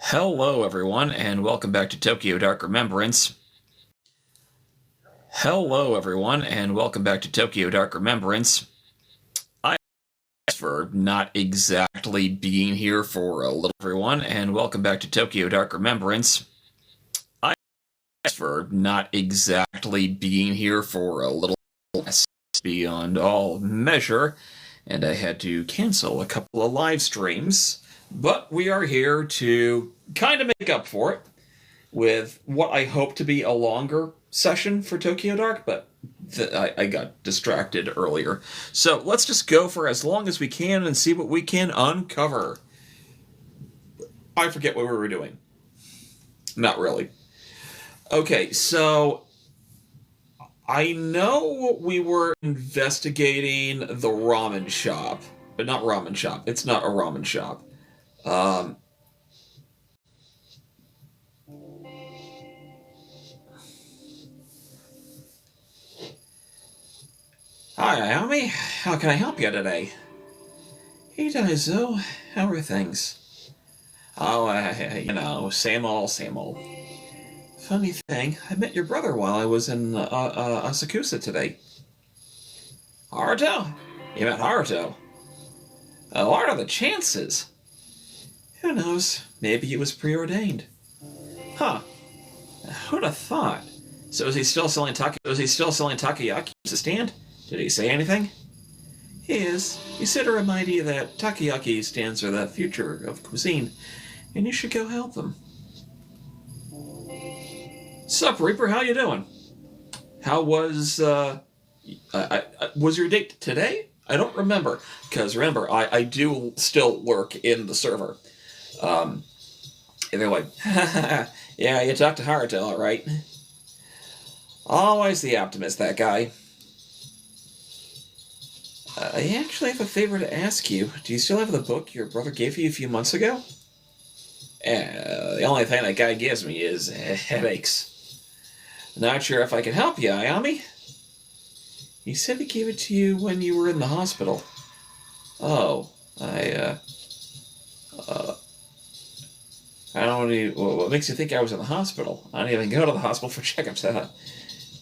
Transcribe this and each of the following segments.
Hello everyone, and welcome back to Tokyo Dark Remembrance. Hello everyone, and welcome back to Tokyo Dark Remembrance. I for not exactly being here for a little everyone, and welcome back to Tokyo Dark Remembrance. I for not exactly being here for a little beyond all measure, and I had to cancel a couple of live streams, but we are here to kind of make up for it with what I hope to be a longer session for Tokyo Dark, but I got distracted earlier. So let's just go for as long as we can and see what we can uncover. I forget what we were doing. Not really. Okay, so I know we were investigating the ramen shop, but not ramen shop. It's not a ramen shop. Um, Hi, Ayami. How can I help you today? Hey, Daizo. How are things? Oh, same old, same old. Funny thing, I met your brother while I was in Asakusa today. Haruto? You met Haruto? What are the chances? Who knows? Maybe he was preordained. Huh. Who'd have thought? So is he still selling takoyaki at the stand? Did he say anything? He is. He said to remind you that takoyaki stands for the future of cuisine, and you should go help them. Sup, Reaper? How you doing? How was was your date today? I don't remember, because remember, I do still lurk in the server. Either way, yeah, you talked to Haruto, all right. Always the optimist, that guy. I actually have a favor to ask you. Do you still have the book your brother gave you a few months ago? The only thing that guy gives me is headaches. Not sure if I can help you, Ayami. He said he gave it to you when you were in the hospital. Oh, I don't even, what makes you think I was in the hospital? I didn't even go to the hospital for checkups.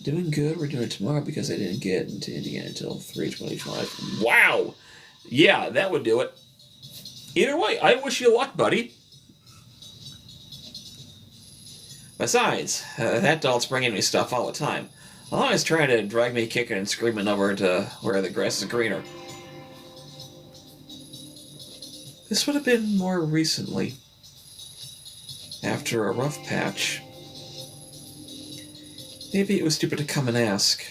Doing good. We're doing it tomorrow because I didn't get into Indiana until 3:25. Wow! Yeah, that would do it. Either way, I wish you luck, buddy. Besides, that doll's bringing me stuff all the time. Always trying to drag me kicking and screaming over to where the grass is greener. This would have been more recently. After a rough patch. Maybe it was stupid to come and ask.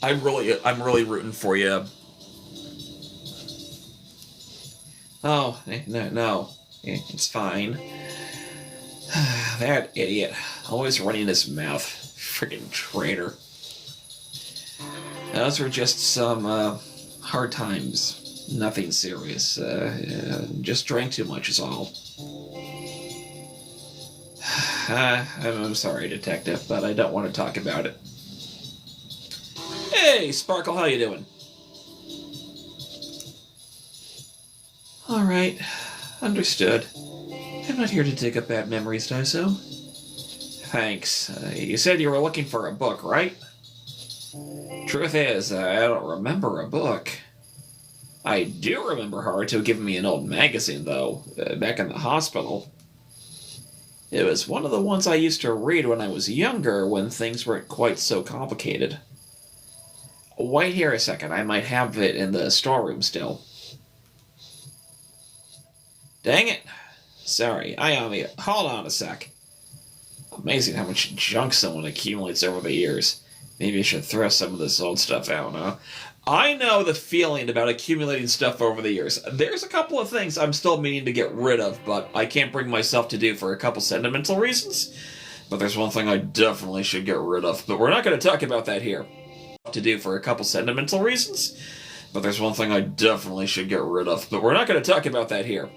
I'm really rooting for you. Oh, no. It's fine. That idiot. Always running his mouth. Friggin' traitor. Those were just some, hard times. Nothing serious. Just drank too much is all. I'm sorry, Detective, but I don't want to talk about it. Hey, Sparkle, how you doing? Alright, understood. I'm not here to dig up bad memories, Daiso. Thanks. You said you were looking for a book, right? Truth is, I don't remember a book. I do remember Haruto giving me an old magazine, though, back in the hospital. It was one of the ones I used to read when I was younger, when things weren't quite so complicated. Wait here a second, I might have it in the storeroom still. Dang it. Sorry, Ayami, hold on a sec. Amazing how much junk someone accumulates over the years. Maybe I should throw some of this old stuff out, huh? I know the feeling about accumulating stuff over the years. There's a couple of things I'm still meaning to get rid of, but I can't bring myself to do for a couple sentimental reasons. But there's one thing I definitely should get rid of, but we're not going to talk about that here. To do for a couple sentimental reasons, but there's one thing I definitely should get rid of, but we're not going to talk about that here.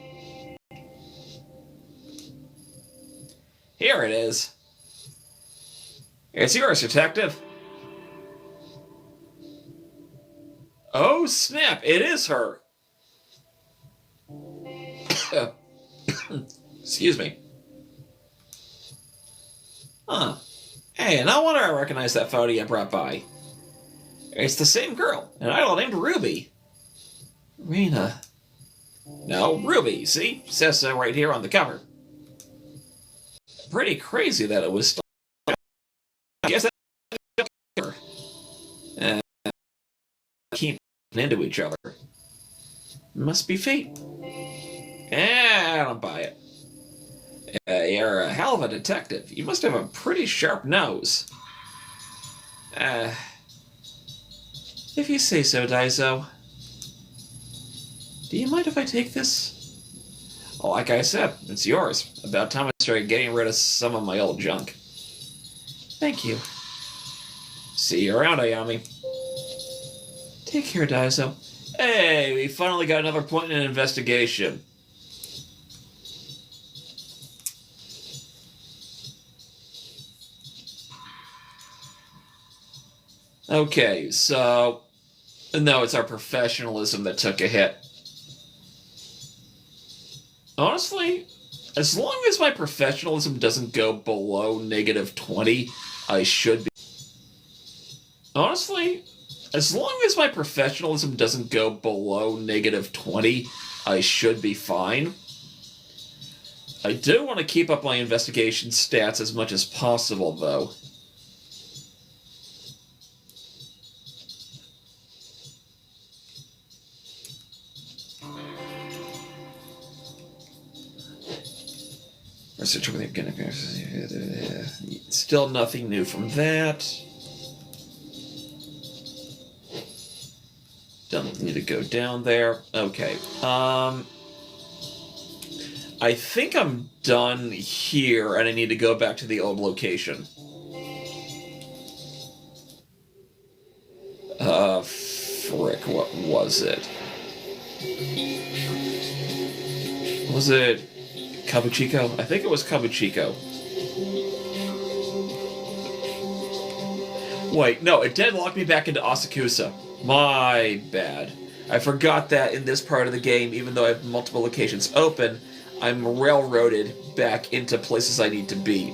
Here it is. It's yours, Detective. Oh, snap, it is her. Excuse me. Huh. Hey, no wonder I recognize that photo you brought by. It's the same girl, an idol named Ruby. Rena. No, Ruby, see? Says so right here on the cover. Pretty crazy that it was still... I guess that's... keep into each other. Must be fate. I don't buy it. You're a hell of a detective. You must have a pretty sharp nose. If you say so, Daiso. Do you mind if I take this? Well, like I said, it's yours. About time I started getting rid of some of my old junk. Thank you. See you around, Ayami. Take care, Daiso. Hey, we finally got another point in an investigation. Okay, so... No, it's our professionalism that took a hit. Honestly, as long as my professionalism doesn't go below -20, I should be... Honestly, as long as my professionalism doesn't go below -20, I should be fine. I do want to keep up my investigation stats as much as possible, though. Still nothing new from that. Don't need to go down there. Okay. I think I'm done here, and I need to go back to the old location. Frick, what was it? Was it Kabuchiko? I think it was Kabuchiko. Wait, no, it deadlocked me back into Asakusa. My bad. I forgot that in this part of the game, even though I have multiple locations open, I'm railroaded back into places I need to be.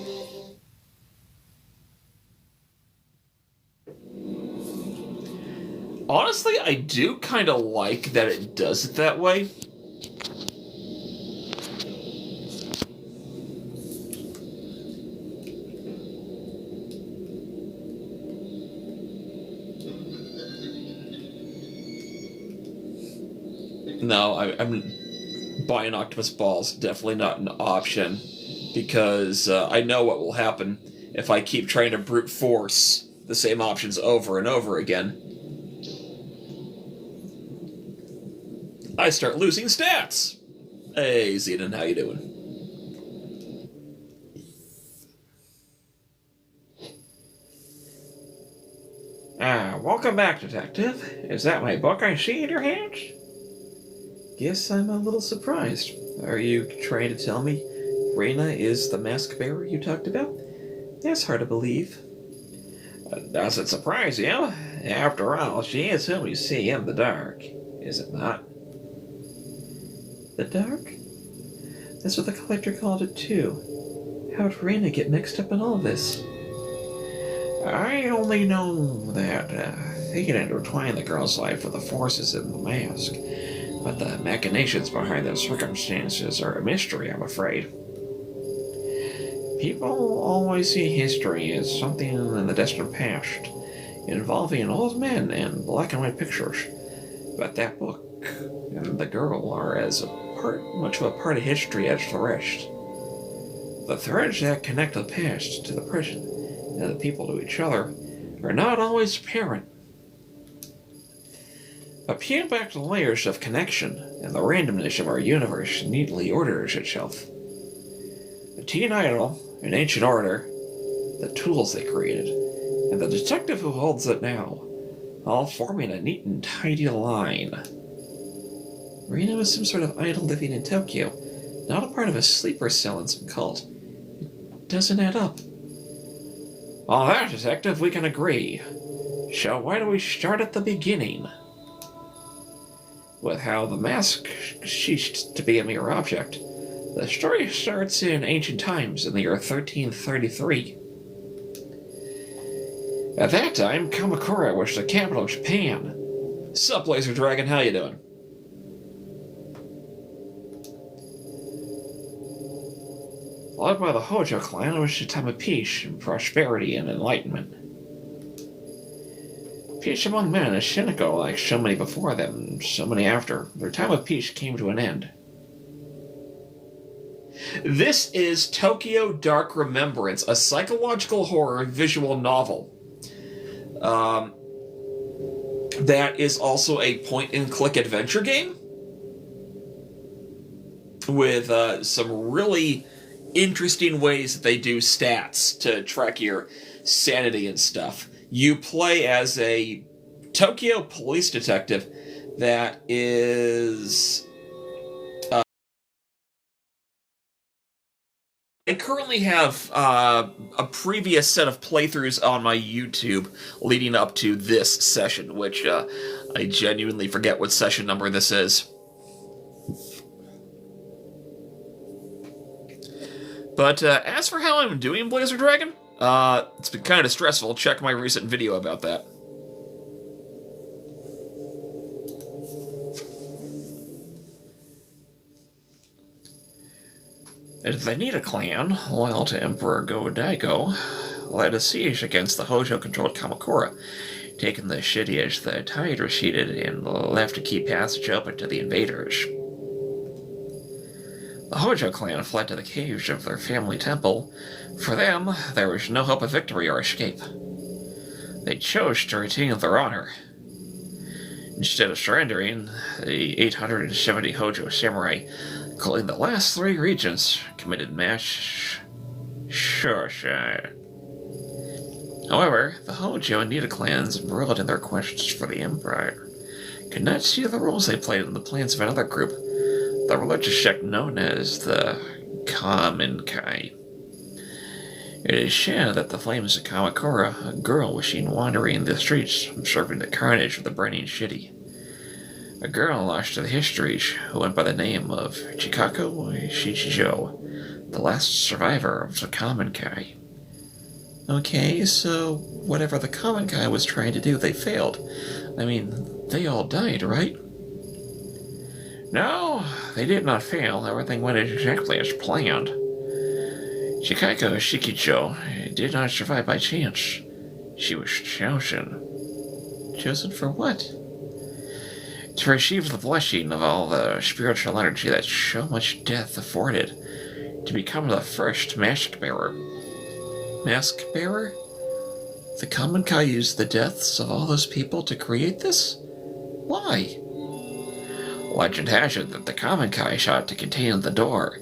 Honestly, I do kind of like that it does it that way. No, I'm buying octopus balls. Definitely not an option, because I know what will happen if I keep trying to brute force the same options over and over again. I start losing stats. Hey, Zenon, how you doing? Welcome back, Detective. Is that my book I see in your hands? Guess I'm a little surprised. Are you trying to tell me Reina is the mask bearer you talked about? That's hard to believe. Does it surprise you? After all, she is whom you see in the dark, is it not? The dark? That's what the collector called it too. How did Reina get mixed up in all of this? I only know that he had intertwined the girl's life with the forces in the mask. But the machinations behind those circumstances are a mystery, I'm afraid. People always see history as something in the distant past, involving old men and black and white pictures. But that book and the girl are much of a part of history as the rest. The threads that connect the past to the present and the people to each other are not always apparent. But peel back the layers of connection, and the randomness of our universe neatly orders itself. The teen idol, an ancient order, the tools they created, and the detective who holds it now, all forming a neat and tidy line. Rena was some sort of idol living in Tokyo, not a part of a sleeper cell in some cult. It doesn't add up. All that, Detective, we can agree. So why do we start at the beginning? With how the mask ceased to be a mere object, The story starts in ancient times in the year 1333. At that time, Kamakura was the capital of Japan. Sup, Laser Dragon, how you doing? Led by the Hojo clan, it was a time of peace, and prosperity, and enlightenment. Peace among men is cynical, like so many before them, and so many after. Their time of peace came to an end. This is Tokyo Dark Remembrance, a psychological horror visual novel. That is also a point-and-click adventure game with some really interesting ways that they do stats to track your sanity and stuff. You play as a Tokyo police detective that is... I currently have a previous set of playthroughs on my YouTube leading up to this session, which I genuinely forget what session number this is. But as for how I'm doing, Blazer Dragon, it's been kind of stressful. Check my recent video about that. The Nita clan, loyal to Emperor Go-Daigo, led a siege against the Hojo-controlled Kamakura, taking the city as the tide receded and left to keep passage open to the invaders. The Hojo clan fled to the caves of their family temple. For them, there was no hope of victory or escape. They chose to retain their honor. Instead of surrendering, the 870 Hojo samurai, including the last 3 regions, committed mass suicide. However, the Hojo and Nita clans, embroiled in their quests for the Empire, could not see the roles they played in the plans of another group, the religious sect known as the Kamen-kai. It is said that the flames of Kamakura, a girl was seen wandering the streets, observing the carnage of the burning city. A girl lost to the histories who went by the name of Chikako Shichijo, the last survivor of the Kamen-kai. Okay, so whatever the Kamen-kai was trying to do, they failed. I mean, they all died, right? No, they did not fail. Everything went exactly as planned. Chikako Shichijo did not survive by chance. She was chosen. Chosen for what? To receive the blessing of all the spiritual energy that so much death afforded, to become the first mask bearer. Mask bearer? The Kamen-kai used the deaths of all those people to create this? Why? Legend has it that the Kamen-kai sought to contain the door,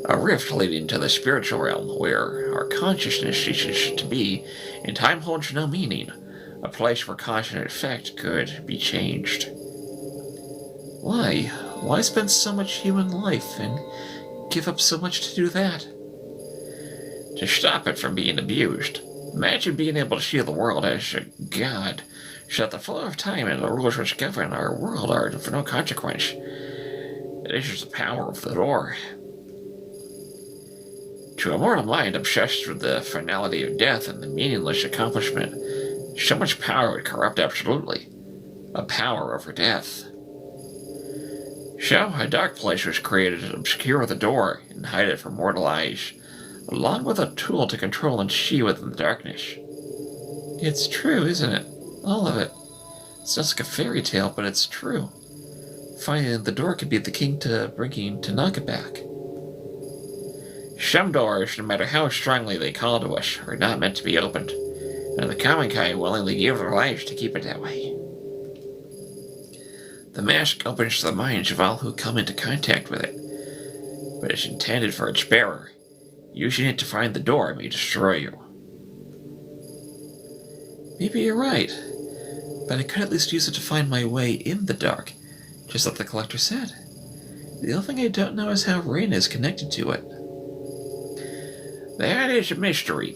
a rift leading to the spiritual realm, where our consciousness ceases to be, and time holds no meaning, a place where cause and effect could be changed. Why? Why spend so much human life and give up so much to do that? To stop it from being abused. Imagine being able to see the world as a god, so that the flow of time and the rules which govern our world are of no consequence. It is just the power of the door. To a mortal mind obsessed with the finality of death and the meaningless accomplishment, so much power would corrupt absolutely. A power over death. So, a dark place was created to obscure the door and hide it from mortal eyes, along with a tool to control and see within the darkness. It's true, isn't it? All of it. It sounds like a fairy tale, but it's true. Finding the door could be the key to bringing Tanaka back. Some doors, no matter how strongly they call to us, are not meant to be opened, and the Kamen-kai willingly give their lives to keep it that way. The mask opens the minds of all who come into contact with it, but it's intended for its bearer. Using it to find the door may destroy you. Maybe you're right, but I could at least use it to find my way in the dark, just like the collector said. The only thing I don't know is how Rain is connected to it. That is a mystery.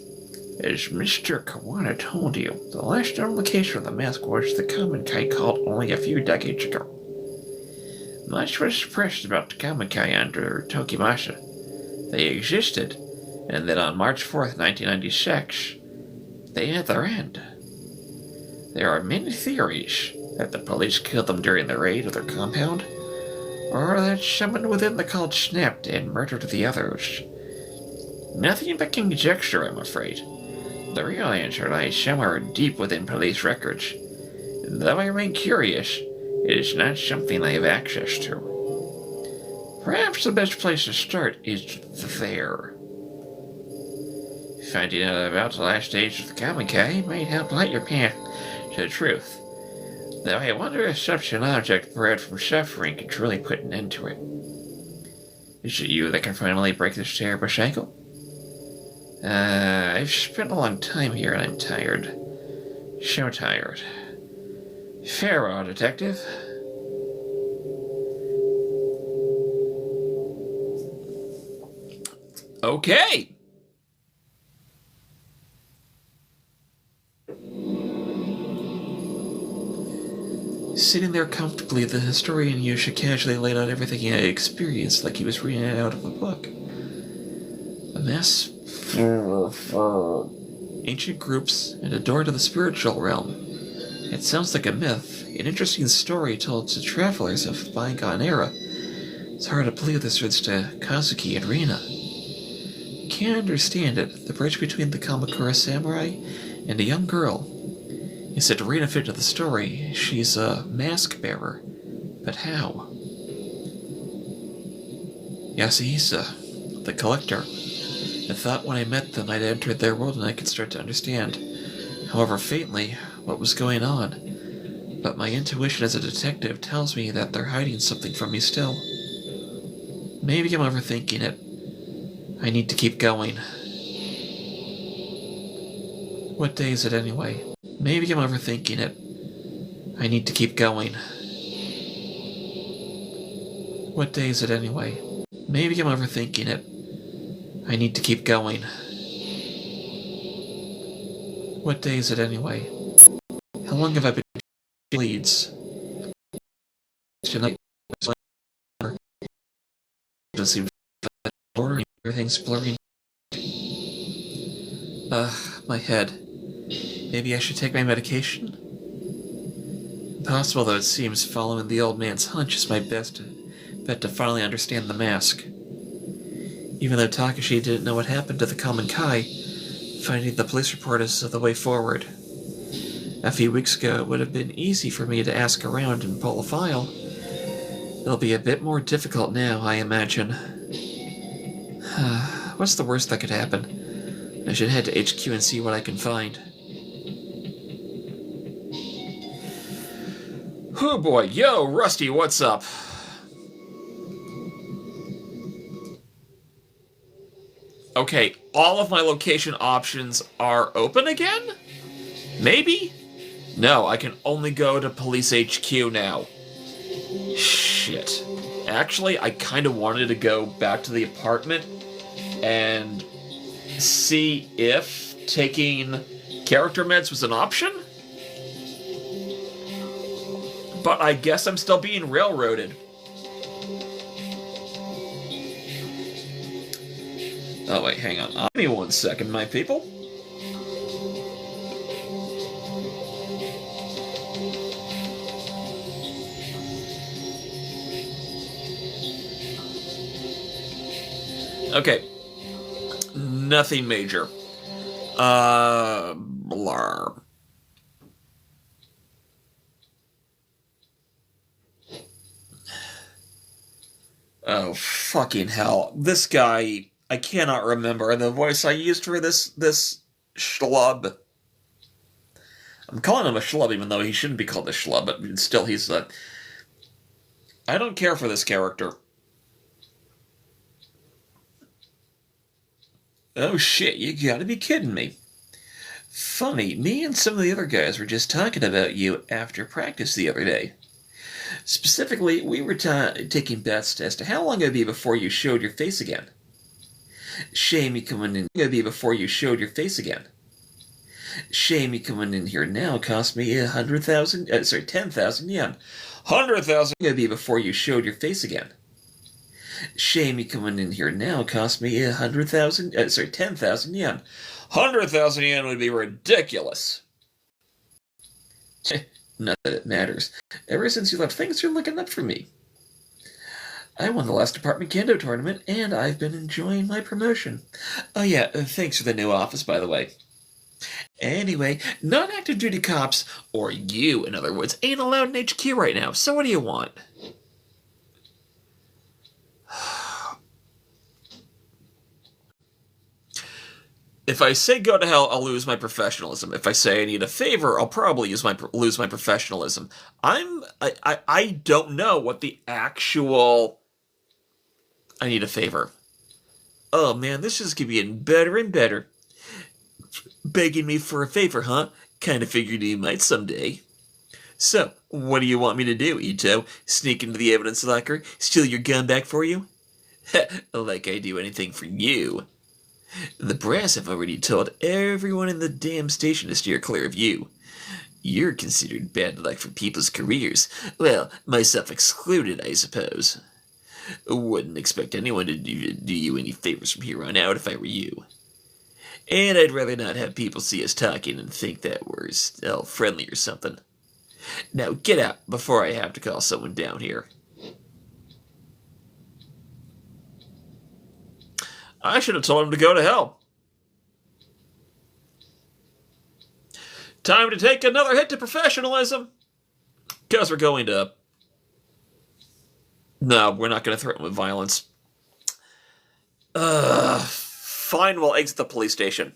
As Mr. Kawana told you, the last known location of the mask was the Kamen-kai called only a few decades ago. Much was suppressed about the Kamen-kai under Tokimasa, They existed, and then on March 4th, 1996, they had their end. There are many theories that the police killed them during the raid of their compound, or that someone within the cult snapped and murdered the others. Nothing but conjecture, I'm afraid. The real answer lies somewhere deep within police records. Though I remain curious, it is not something I have access to. Perhaps the best place to start is there. Finding out about the last stage of the comic might help light your path to the truth. Though I wonder if such an object bred from suffering could truly put an end to it. Is it you that can finally break this terrible cycle? I've spent a long time here and I'm tired. So tired. Farewell, detective. Okay. Sitting there comfortably, the historian Yusha casually laid out everything he had experienced like he was reading it out of a book. A mess. Ancient groups, and a door to the spiritual realm. It sounds like a myth, an interesting story told to travelers of a bygone era. It's hard to believe this relates to Kazuki and Rina. Can't understand it. The bridge between the Kamakura samurai and a young girl. He said Rina fit to the story. She's a mask bearer. But how? Yasuhisa, the collector. I thought when I met them I'd entered their world and I could start to understand, however faintly, what was going on. But my intuition as a detective tells me that they're hiding something from me still. Maybe I'm overthinking it. I need to keep going. What day is it anyway? Maybe I'm overthinking it. I need to keep going. What day is it anyway? Maybe I'm overthinking it. I need to keep going. What day is it anyway? How long have I been leads? Tonight, doesn't seem blurry. Everything's blurry. My head. Maybe I should take my medication? Impossible though it seems, following the old man's hunch is my best bet to finally understand the mask. Even though Takashi didn't know what happened to the common Kai, finding the police report is the way forward. A few weeks ago, it would have been easy for me to ask around and pull a file. It'll be a bit more difficult now, I imagine. What's the worst that could happen? I should head to HQ and see what I can find. Oh boy, yo, Rusty, what's up? Okay, all of my location options are open again? Maybe? No, I can only go to Police HQ now. Shit. Actually, I kind of wanted to go back to the apartment and see if taking character meds was an option? But I guess I'm still being railroaded. Oh wait, hang on. Give me 1 second, my people. Okay. Nothing major. Blar. Oh, fucking hell. This guy, I cannot remember the voice I used for this schlub. I'm calling him a schlub even though he shouldn't be called a schlub, but still he's a... I don't care for this character. Oh shit, you gotta be kidding me. Funny, me and some of the other guys were just talking about you after practice the other day. Specifically, we were taking bets as to how long it'd be before you showed your face again. Shame you coming in before you showed your face again. Shame you coming in here now cost me 10,000 yen. 100,000 before you showed your face again. Shame you coming in here now cost me 10,000 yen. 100,000 yen would be ridiculous. Not that it matters. Ever since you left, things are looking up for me. I won the last Department Kendo tournament, and I've been enjoying my promotion. Oh yeah, thanks for the new office, by the way. Anyway, non-active duty cops, or you, in other words, ain't allowed in HQ right now, so what do you want? If I say go to hell, I'll lose my professionalism. If I say I need a favor, I'll probably lose my professionalism. I don't know what the actual... I need a favor. Oh man, this is getting better and better. Begging me for a favor, huh? Kinda figured you might someday. So, what do you want me to do, Ito? Sneak into the evidence locker? Steal your gun back for you? Like I'd do anything for you. The brass have already told everyone in the damn station to steer clear of you. You're considered bad luck for people's careers. Well, myself excluded, I suppose. Wouldn't expect anyone to do you any favors from here on out if I were you. And I'd rather not have people see us talking and think that we're still friendly or something. Now get out before I have to call someone down here. I should have told him to go to hell. Time to take another hit to professionalism. Because we're going to... No, we're not going to threaten with violence. Fine, we'll exit the police station.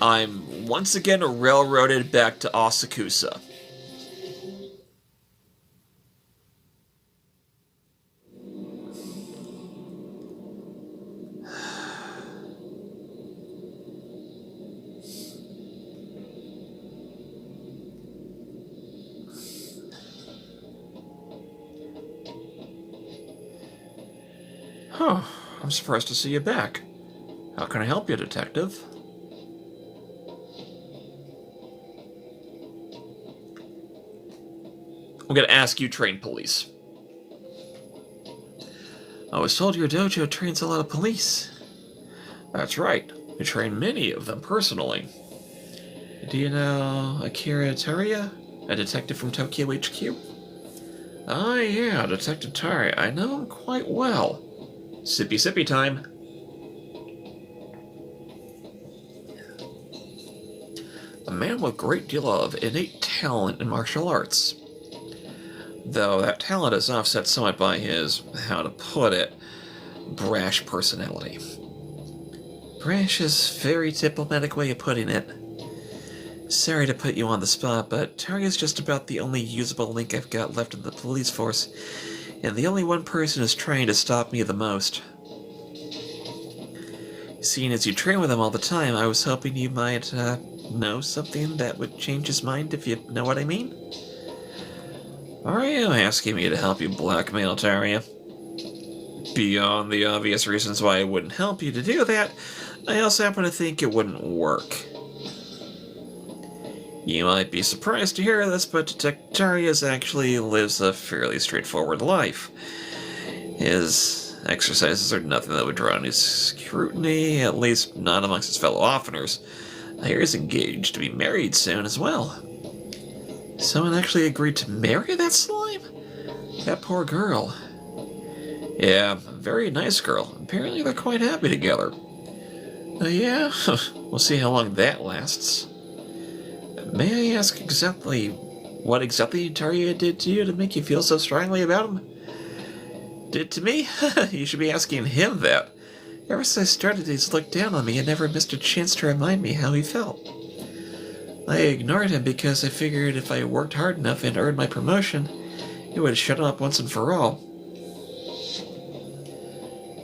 I'm once again railroaded back to Asakusa. Huh, I'm surprised to see you back. How can I help you, Detective? I'm gonna ask you, trained police. I was told your dojo trains a lot of police. That's right. I train many of them personally. Do you know Akira Taria, a detective from Tokyo HQ? Ah, yeah, Detective Taria. I know him quite well. Sippy sippy time. A man with a great deal of innate talent in martial arts. Though that talent is offset somewhat by his, how to put it, brash personality. Brash is a very diplomatic way of putting it. Sorry to put you on the spot, but Taria's just about the only usable link I've got left in the police force, and the only one person who's trying to stop me the most. Seeing as you train with him all the time, I was hoping you might, know something that would change his mind, if you know what I mean? Are you asking me to help you blackmail Taria? Beyond the obvious reasons why I wouldn't help you to do that, I also happen to think it wouldn't work. You might be surprised to hear this, but Detective Taria actually lives a fairly straightforward life. His exercises are nothing that would draw any scrutiny, at least not amongst his fellow offenders. I hear he's engaged to be married soon as well. Someone actually agreed to marry that slime? That poor girl. Yeah, very nice girl. Apparently they're quite happy together. Yeah? We'll see how long that lasts. May I ask what exactly Taria did to you to make you feel so strongly about him? Did to me? You should be asking him that. Ever since I started, he's looked down on me and never missed a chance to remind me how he felt. I ignored him because I figured if I worked hard enough and earned my promotion, he would shut him up once and for all.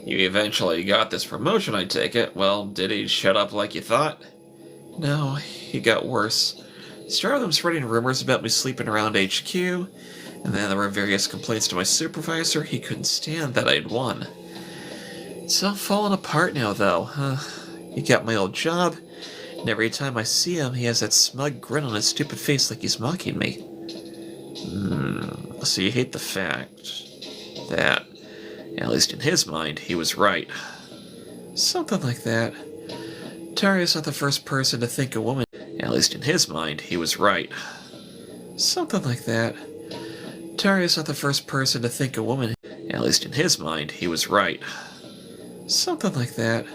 You eventually got this promotion, I take it. Well, did he shut up like you thought? No, he got worse. Started with him spreading rumors about me sleeping around HQ, and then there were various complaints to my supervisor. He couldn't stand that I'd won. It's all falling apart now, though. He got my old job, And every time I see him, he has that smug grin on his stupid face like he's mocking me. So you hate the fact that, at least in his mind, he was right. Something like that. Taria's not the first person to think a woman... At least in his mind, he was right. Something like that. Taria's not the first person to think a woman... At least in his mind, he was right. Something like that.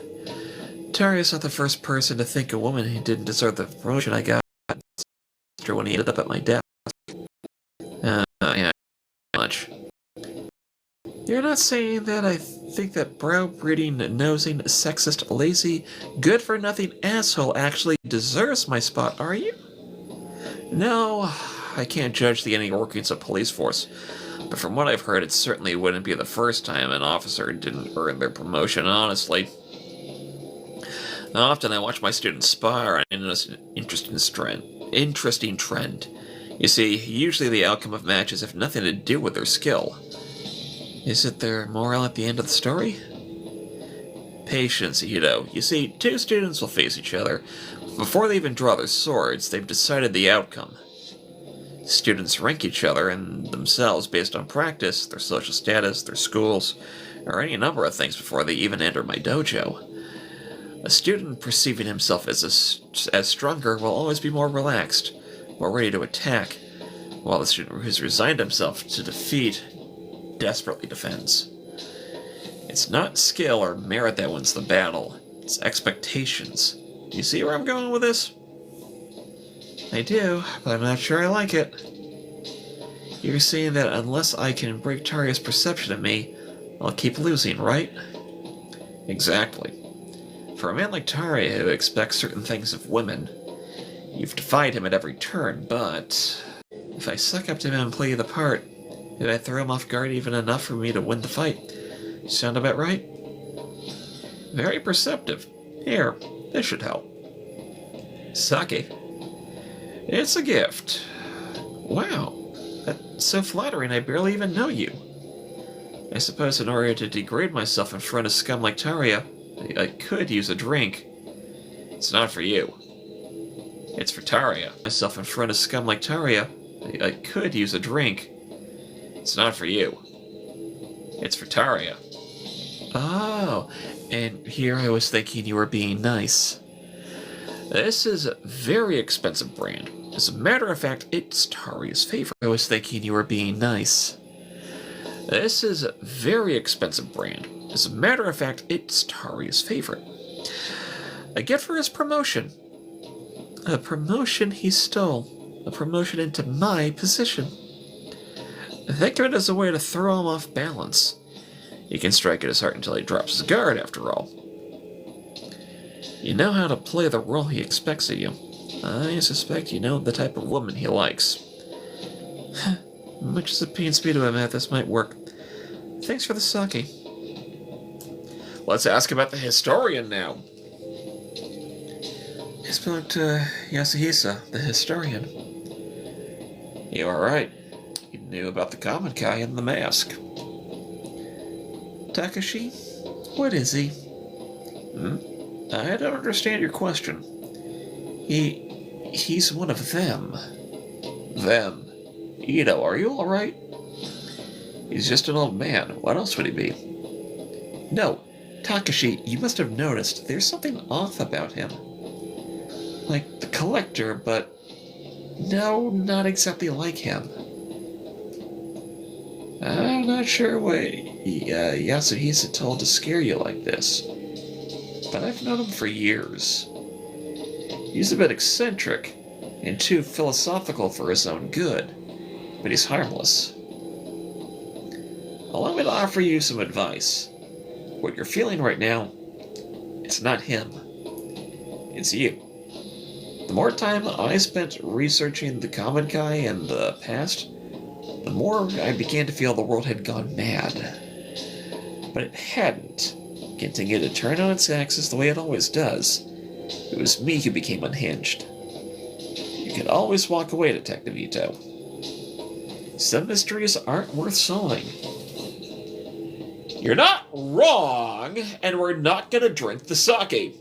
Taria's not the first person to think a woman who didn't deserve the promotion I got when he ended up at my desk. Yeah, much. You're not saying that I think that brow-breeding, nosing, sexist, lazy, good-for-nothing asshole actually deserves my spot, are you? No, I can't judge the inner workings of police force, but from what I've heard, it certainly wouldn't be the first time an officer didn't earn their promotion, honestly. Often I watch my students spar and notice an interesting trend. You see, usually the outcome of matches have nothing to do with their skill. Is it their moral at the end of the story? Patience, Ito. You see, two students will face each other. Before they even draw their swords, they've decided the outcome. Students rank each other and themselves based on practice, their social status, their schools, or any number of things before they even enter my dojo. A student perceiving himself as stronger will always be more relaxed, more ready to attack, while the student who's resigned himself to defeat desperately defends. It's not skill or merit that wins the battle, it's expectations. Do you see where I'm going with this? I do, but I'm not sure I like it. You're saying that unless I can break Taria's perception of me, I'll keep losing, right? Exactly. For a man like Taria who expects certain things of women, you've defied him at every turn, but if I suck up to him and play the part, did I throw him off guard even enough for me to win the fight? Sound about right? Very perceptive. Here, this should help. Sake. It's a gift. Wow, that's so flattering, I barely even know you. I suppose in order to degrade myself in front of scum like Taria, I could use a drink. It's not for you. It's for Taria. Myself in front of scum like Taria, I could use a drink. It's not for you. It's for Taria. Oh, and here I was thinking you were being nice. This is a very expensive brand. As a matter of fact, it's Taria's favorite. I was thinking you were being nice. This is a very expensive brand. As a matter of fact, it's Taria's favorite. A gift for his promotion. A promotion he stole. A promotion into my position. Think of it as a way to throw him off balance. You can strike at his heart until he drops his guard, after all. You know how to play the role he expects of you. I suspect you know the type of woman he likes. Much as it pains me to admit this might work. Thanks for the sake. Let's ask about the historian now. I spoke to Yasuhisa, the historian. You are right. He knew about the common guy and the mask. Takashi? What is he? I don't understand your question. He's one of them. Them? Ito, are you alright? He's just an old man. What else would he be? No, Takashi, you must have noticed there's something off about him. Like the collector, but no, not exactly like him. I'm not sure what Yasuhisa told to scare you like this, but I've known him for years. He's a bit eccentric, and too philosophical for his own good, but he's harmless. Allow me to offer you some advice. What you're feeling right now, it's not him. It's you. The more time I spent researching the common guy and the past, the more I began to feel the world had gone mad. But it hadn't. Continued to turn on its axis the way it always does. It was me who became unhinged. You can always walk away, Detective Ito. Some mysteries aren't worth solving. You're not wrong, and we're not gonna drink the sake.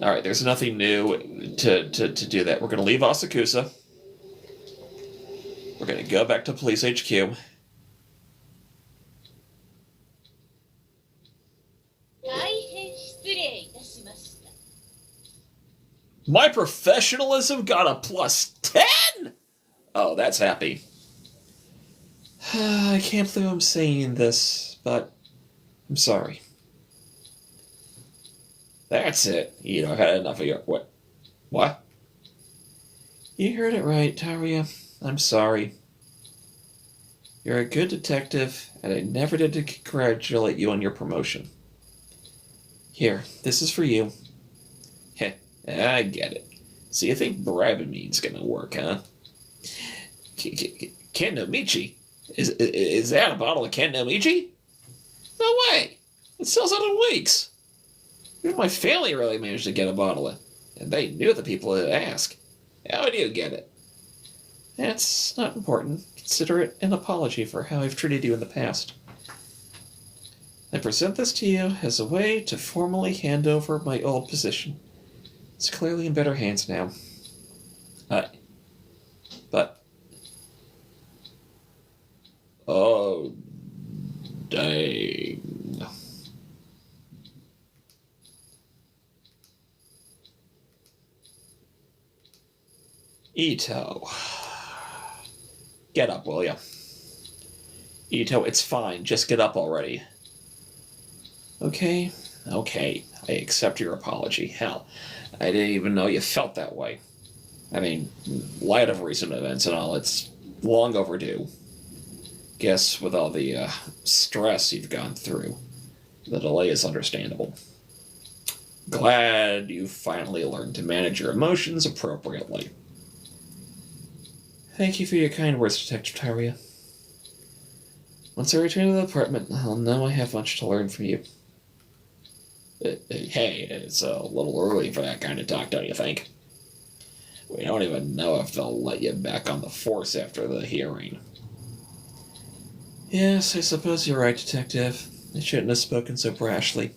Alright, there's nothing new to do that. We're going to leave Asakusa. We're going to go back to Police HQ. My professionalism got a +10? Oh, that's happy. I can't believe I'm saying this, but I'm sorry. That's it. You know, I've had enough of your... What? You heard it right, Taria. I'm sorry. You're a good detective, and I never did to congratulate you on your promotion. Here, this is for you. Heh, I get it. So you think bribing me's gonna work, huh? Kennomichi? Is that a bottle of Kennomichi? No way! It sells out in weeks. Even my family really managed to get a bottle of it, and they knew the people to ask. How do you get it? That's not important. Consider it an apology for how I've treated you in the past. I present this to you as a way to formally hand over my old position. It's clearly in better hands now. But... Oh, dang. Ito. Get up, will ya? Ito, it's fine. Just get up already. Okay. I accept your apology. Hell, I didn't even know you felt that way. I mean, light of recent events and all, it's long overdue. Guess with all the stress you've gone through, the delay is understandable. Glad you finally learned to manage your emotions appropriately. Thank you for your kind words, Detective Taria. Once I return to the apartment, I'll know I have much to learn from you. Hey, it's a little early for that kind of talk, don't you think? We don't even know if they'll let you back on the force after the hearing. Yes, I suppose you're right, Detective. I shouldn't have spoken so brashly.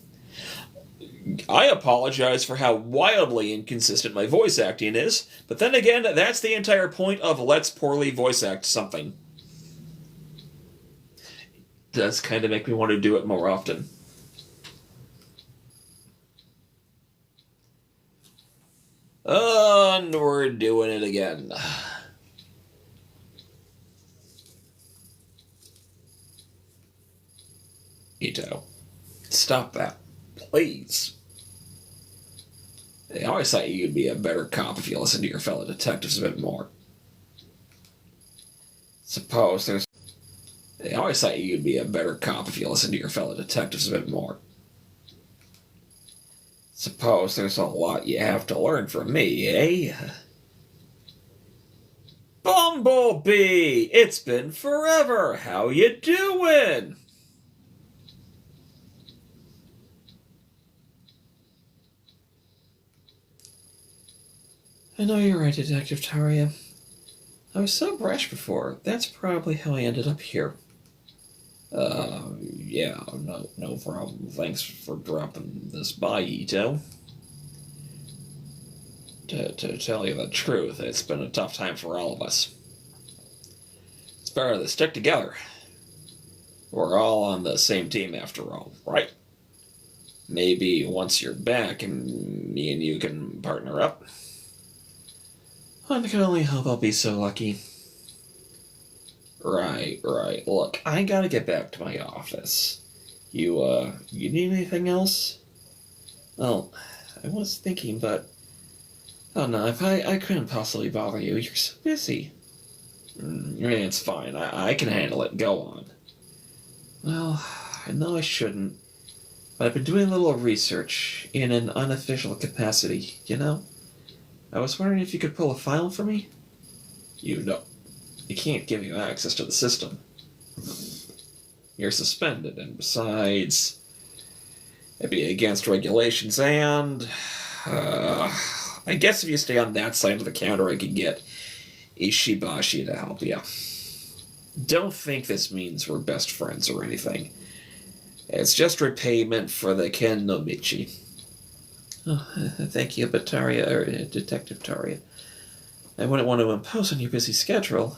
I apologize for how wildly inconsistent my voice acting is, but then again, that's the entire point of let's poorly voice act something. It does kind of make me want to do it more often. And we're doing it again. Ito, stop that, please. I always thought you'd be a better cop if you listened to your fellow detectives a bit more. I always thought you'd be a better cop if you listened to your fellow detectives a bit more. Suppose there's a lot you have to learn from me, eh? Bumblebee! It's been forever! How you doing? I know you're right, Detective Taria. I was so brash before. That's probably how I ended up here. Yeah, no problem. Thanks for dropping this by, Ito. To tell you the truth, it's been a tough time for all of us. It's better to stick together. We're all on the same team after all, right? Maybe once you're back, and me and you can partner up. I can only hope I'll be so lucky. Right. Look, I gotta get back to my office. You need anything else? Well, I was thinking, but... Oh no, if I couldn't possibly bother you. You're so busy. It's fine. I can handle it. Go on. Well, I know I shouldn't, but I've been doing a little research in an unofficial capacity, you know? I was wondering if you could pull a file for me? You can't give you access to the system. You're suspended, and besides, it'd be against regulations, and... I guess if you stay on that side of the counter, I could get Ishibashi to help you. Don't think this means we're best friends or anything. It's just repayment for the Ken no Michi. Oh, thank you, but Taria, or Detective Taria, I wouldn't want to impose on your busy schedule.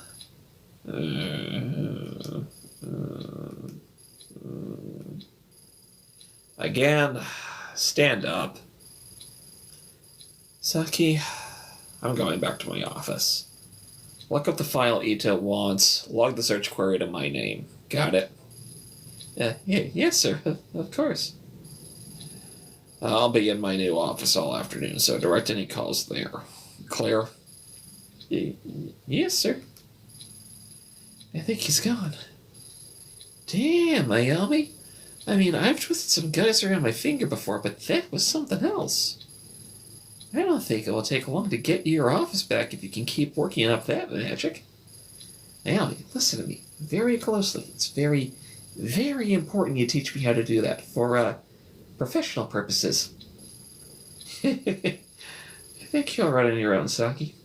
Again, stand up. Saki, I'm going back to my office. Look up the file Ito wants, log the search query to my name. Got it. Yes, sir, of course. I'll be in my new office all afternoon, so direct any calls there. Clear? Yes, sir. I think he's gone. Damn, Ayami. I mean, I've twisted some guys around my finger before, but that was something else. I don't think it will take long to get your office back if you can keep working up that magic. Ayami, listen to me very closely. It's very, very important you teach me how to do that for, professional purposes. I think you'll run on your own, Saki.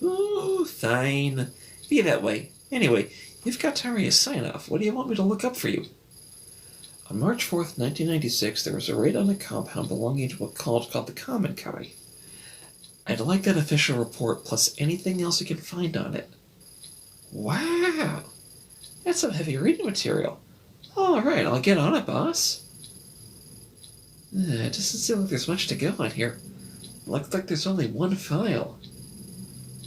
Oh, fine. Be that way. Anyway, you've got Taria's sign-off. What do you want me to look up for you? On March 4th, 1996, there was a raid on a compound belonging to a cult called the Common Kai. I'd like that official report, plus anything else you can find on it. Wow! That's some heavy reading material. Alright, I'll get on it, boss. It doesn't seem like there's much to go on here. Looks like there's only one file.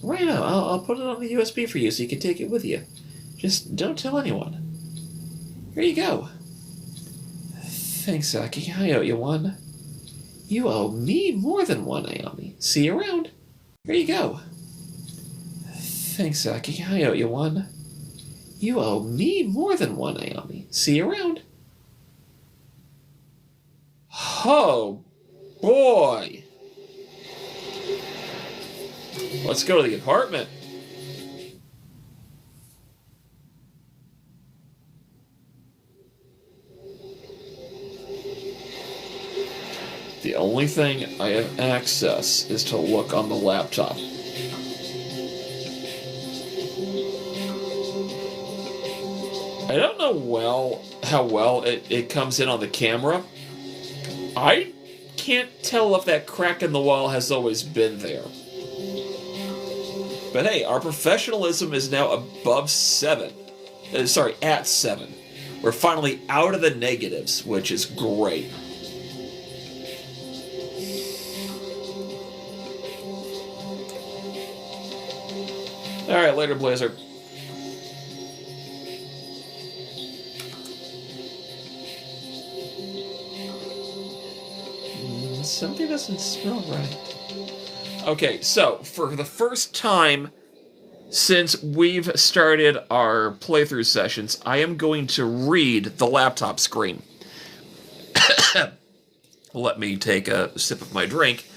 Right now, I'll put it on the USB for you so you can take it with you. Just don't tell anyone. Here you go. Thanks, Saki. I owe you one. You owe me more than one, Ayami. See you around. Here you go. Thanks, Saki. I owe you one. You owe me more than one, Ayami. See you around. Oh, boy. Let's go to the apartment. The only thing I have access is to look on the laptop. I don't know how well it comes in on the camera. I can't tell if that crack in the wall has always been there. But hey, our professionalism is now above 7. At 7. We're finally out of the negatives, which is great. Alright, later, Blazer. Something doesn't smell right. Okay, so, for the first time since we've started our playthrough sessions, I am going to read the laptop screen. Let me take a sip of my drink,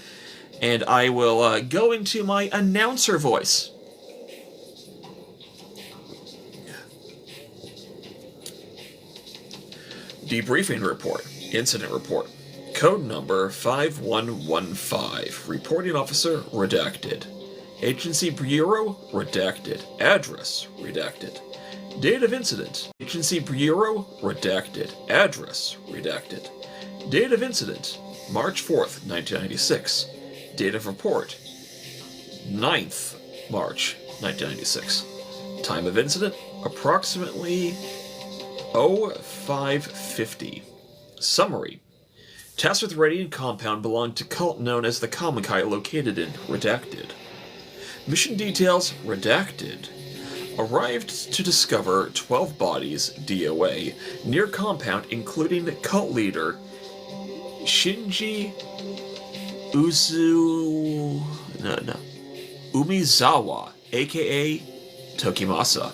and I will go into my announcer voice. Debriefing report. Incident report. Code number 5115. Reporting officer redacted. Agency bureau redacted. Address redacted. Date of incident. Agency bureau redacted. Address redacted. Date of incident. March 4th, 1996. Date of report. 9th March, 1996. Time of incident. Approximately 0550. Summary. Tasked with raiding compound belonged to cult known as the Common Kai located in redacted. Mission details redacted. Arrived to discover 12 bodies, DOA, near compound including cult leader Shinji Umizawa, aka Tokimasa.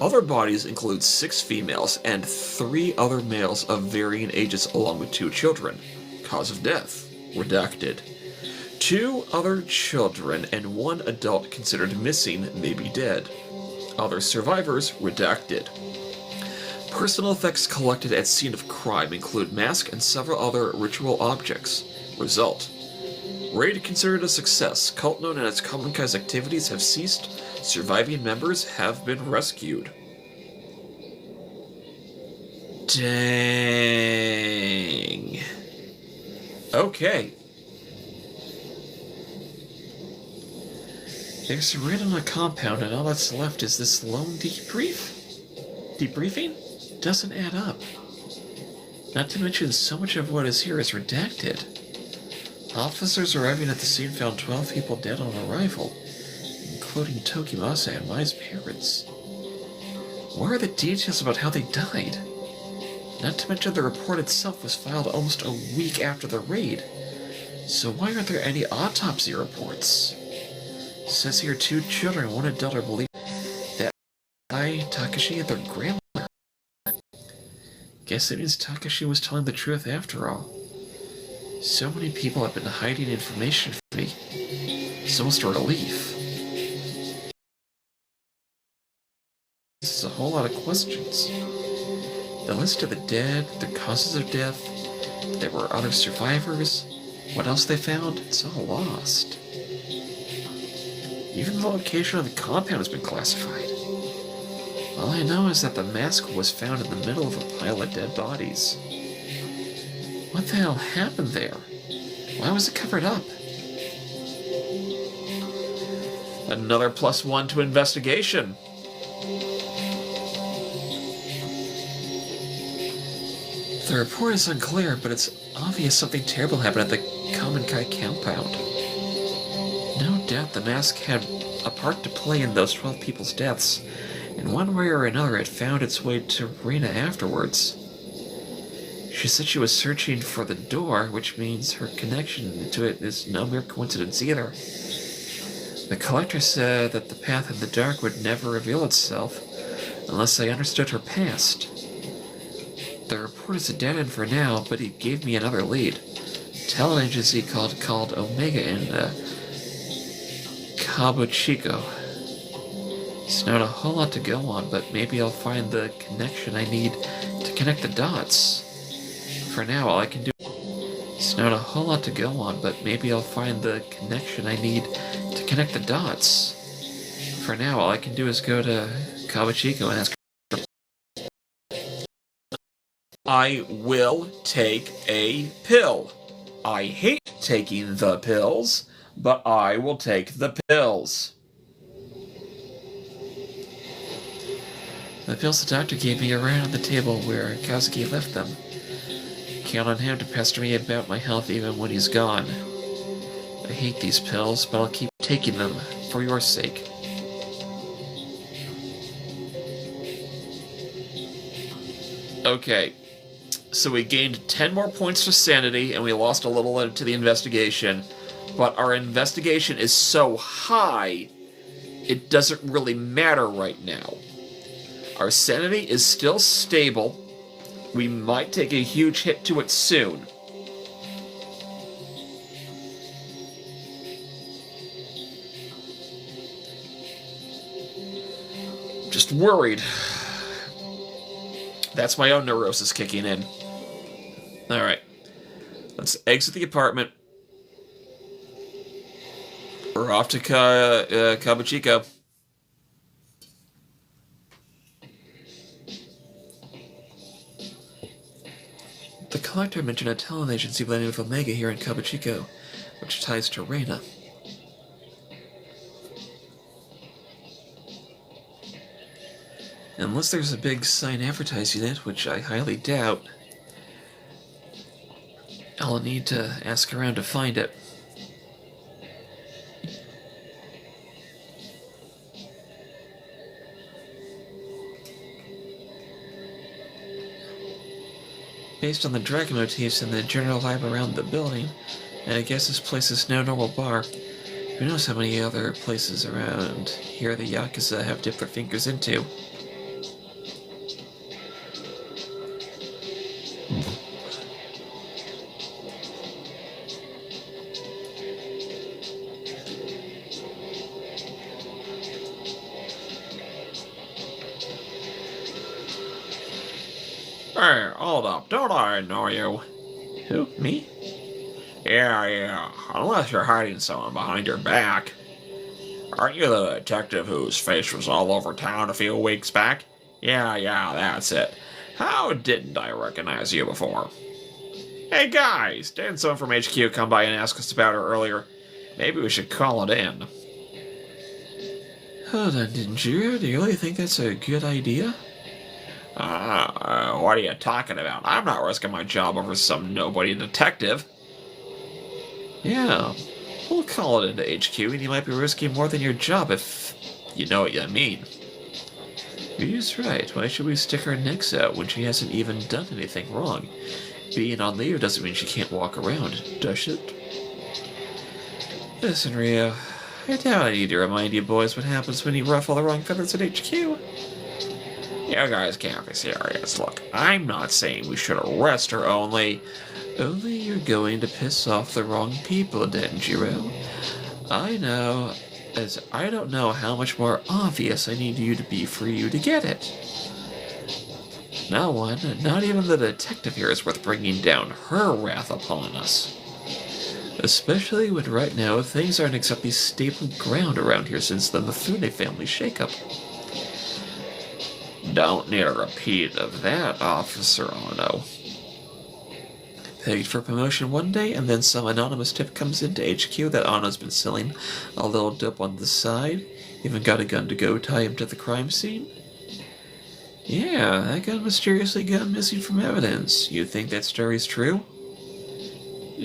Other bodies include 6 females and 3 other males of varying ages along with 2 children. Cause of death redacted. 2 other children and 1 adult considered missing may be dead. Other survivors redacted. Personal effects collected at scene of crime include mask and several other ritual objects. Result. Raid considered a success. Cult known as Common Kai's activities have ceased. Surviving members have been rescued. Dang. Okay. There's a raid on a compound, and all that's left is this lone debriefing? Doesn't add up. Not to mention, so much of what is here is redacted. Officers arriving at the scene found 12 people dead on arrival, including Tokimasa and Mai's parents. What are the details about how they died? Not to mention the report itself was filed almost a week after the raid. So why aren't there any autopsy reports? It says here 2 children and 1 adult are believed that Takashi and their grandmother. Guess it means Takashi was telling the truth after all. So many people have been hiding information from me. It's almost a relief. This is a whole lot of questions. The list of the dead, the causes of death, there were other survivors, what else they found, it's all lost. Even the location of the compound has been classified. All I know is that the mask was found in the middle of a pile of dead bodies. What the hell happened there? Why was it covered up? Another +1 to investigation. The report is unclear, but it's obvious something terrible happened at the Kamenkai compound. No doubt the mask had a part to play in those 12 people's deaths. In one way or another, it found its way to Rena afterwards. She said she was searching for the door, which means her connection to it is no mere coincidence either. The collector said that the path in the dark would never reveal itself unless I understood her past. The report is a dead end for now, but he gave me another lead. A talent agency called Omega in Kabuchiko. It's not a whole lot to go on, but maybe I'll find the connection I need to connect the dots. For now, all I can do... It's not a whole lot to go on, but maybe I'll find the connection I need to connect the dots. For now, all I can do is go to Kabuchiko and ask her. I will take a pill. I hate taking the pills, but I will take the pills. The pills the doctor gave me are right on the table where Kazuki left them. Count on him to pester me about my health even when he's gone. I hate these pills, but I'll keep taking them for your sake. Okay, so we gained 10 more points for sanity, and we lost a little to the investigation. But our investigation is so high, it doesn't really matter right now. Our sanity is still stable. We might take a huge hit to it soon. Just worried. That's my own neurosis kicking in. Alright. Let's exit the apartment. We're off to Kabuchiko. The collector mentioned a talent agency by the name of Omega here in Kabuchiko, which ties to Reina. Unless there's a big sign advertising it, which I highly doubt, I'll need to ask around to find it. Based on the dragon motifs and the general vibe around the building, and I guess this place is no normal bar. Who knows how many other places around here the Yakuza have dipped their fingers into. Hey, hold up, don't I know you? Who? Me? Yeah, unless you're hiding someone behind your back. Aren't you the detective whose face was all over town a few weeks back? Yeah, that's it. How didn't I recognize you before? Hey guys, didn't someone from HQ come by and ask us about her earlier? Maybe we should call it in. Hold on, Denjiro. Do you really think that's a good idea? What are you talking about? I'm not risking my job over some nobody detective. Yeah, we'll call it into HQ, and you might be risking more than your job if you know what I mean. He's right. Why should we stick our necks out when she hasn't even done anything wrong? Being on leave doesn't mean she can't walk around, does it? Listen, Rio, I doubt I need to remind you boys what happens when you ruffle the wrong feathers at HQ. You guys can't be serious. Look, I'm not saying we should arrest her, only you're going to piss off the wrong people, Denjiro. I know, as I don't know how much more obvious I need you to be for you to get it. No one, not even the detective here, is worth bringing down her wrath upon us. Especially when right now things aren't exactly stable ground around here since the Mifune family shakeup. Don't need a repeat of that, Officer Ono. Pegged for promotion one day, and then some anonymous tip comes into HQ that Ano's been selling a little dope on the side. Even got a gun to go tie him to the crime scene. Yeah, that gun mysteriously got missing from evidence. You think that story's true?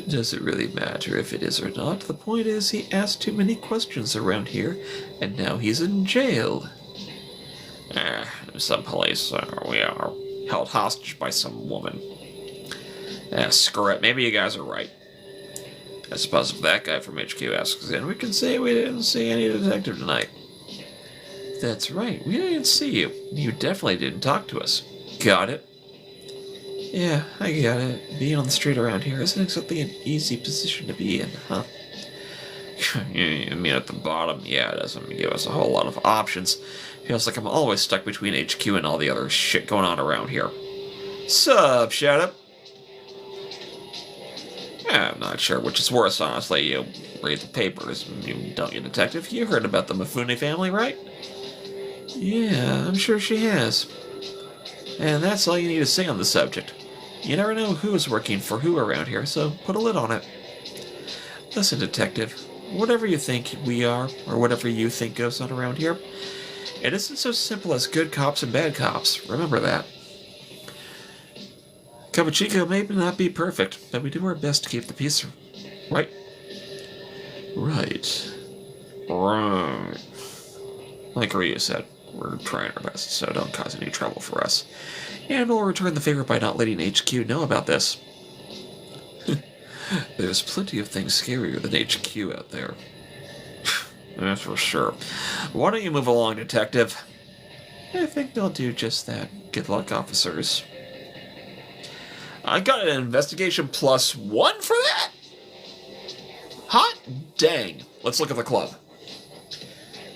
Does it really matter if it is or not? The point is he asked too many questions around here, and now he's in jail. Some police, we are held hostage by some woman. Screw it, maybe you guys are right. I suppose if that guy from HQ asks in, we can say we didn't see any detective tonight. That's right, we didn't see you. You definitely didn't talk to us. Got it? Yeah, I got it. Being on the street around here isn't exactly an easy position to be in, huh? I mean, at the bottom, yeah, it doesn't give us a whole lot of options. Feels like I'm always stuck between HQ and all the other shit going on around here. Sup, shut up? Yeah, I'm not sure which is worse, honestly. You read the papers, don't you, detective? You heard about the Mifune family, right? Yeah, I'm sure she has. And that's all you need to say on the subject. You never know who's working for who around here, so put a lid on it. Listen, detective, whatever you think we are, or whatever you think goes on around here, it isn't so simple as good cops and bad cops. Remember that. Kabuchiko may not be perfect, but we do our best to keep the peace. Right? Right. Right. Like Ryu said, we're trying our best, so don't cause any trouble for us. And we'll return the favor by not letting HQ know about this. There's plenty of things scarier than HQ out there. That's for sure. Why don't you move along, detective? I think they'll do just that. Good luck, officers. I got an investigation +1 for that? Hot dang. Let's look at the club.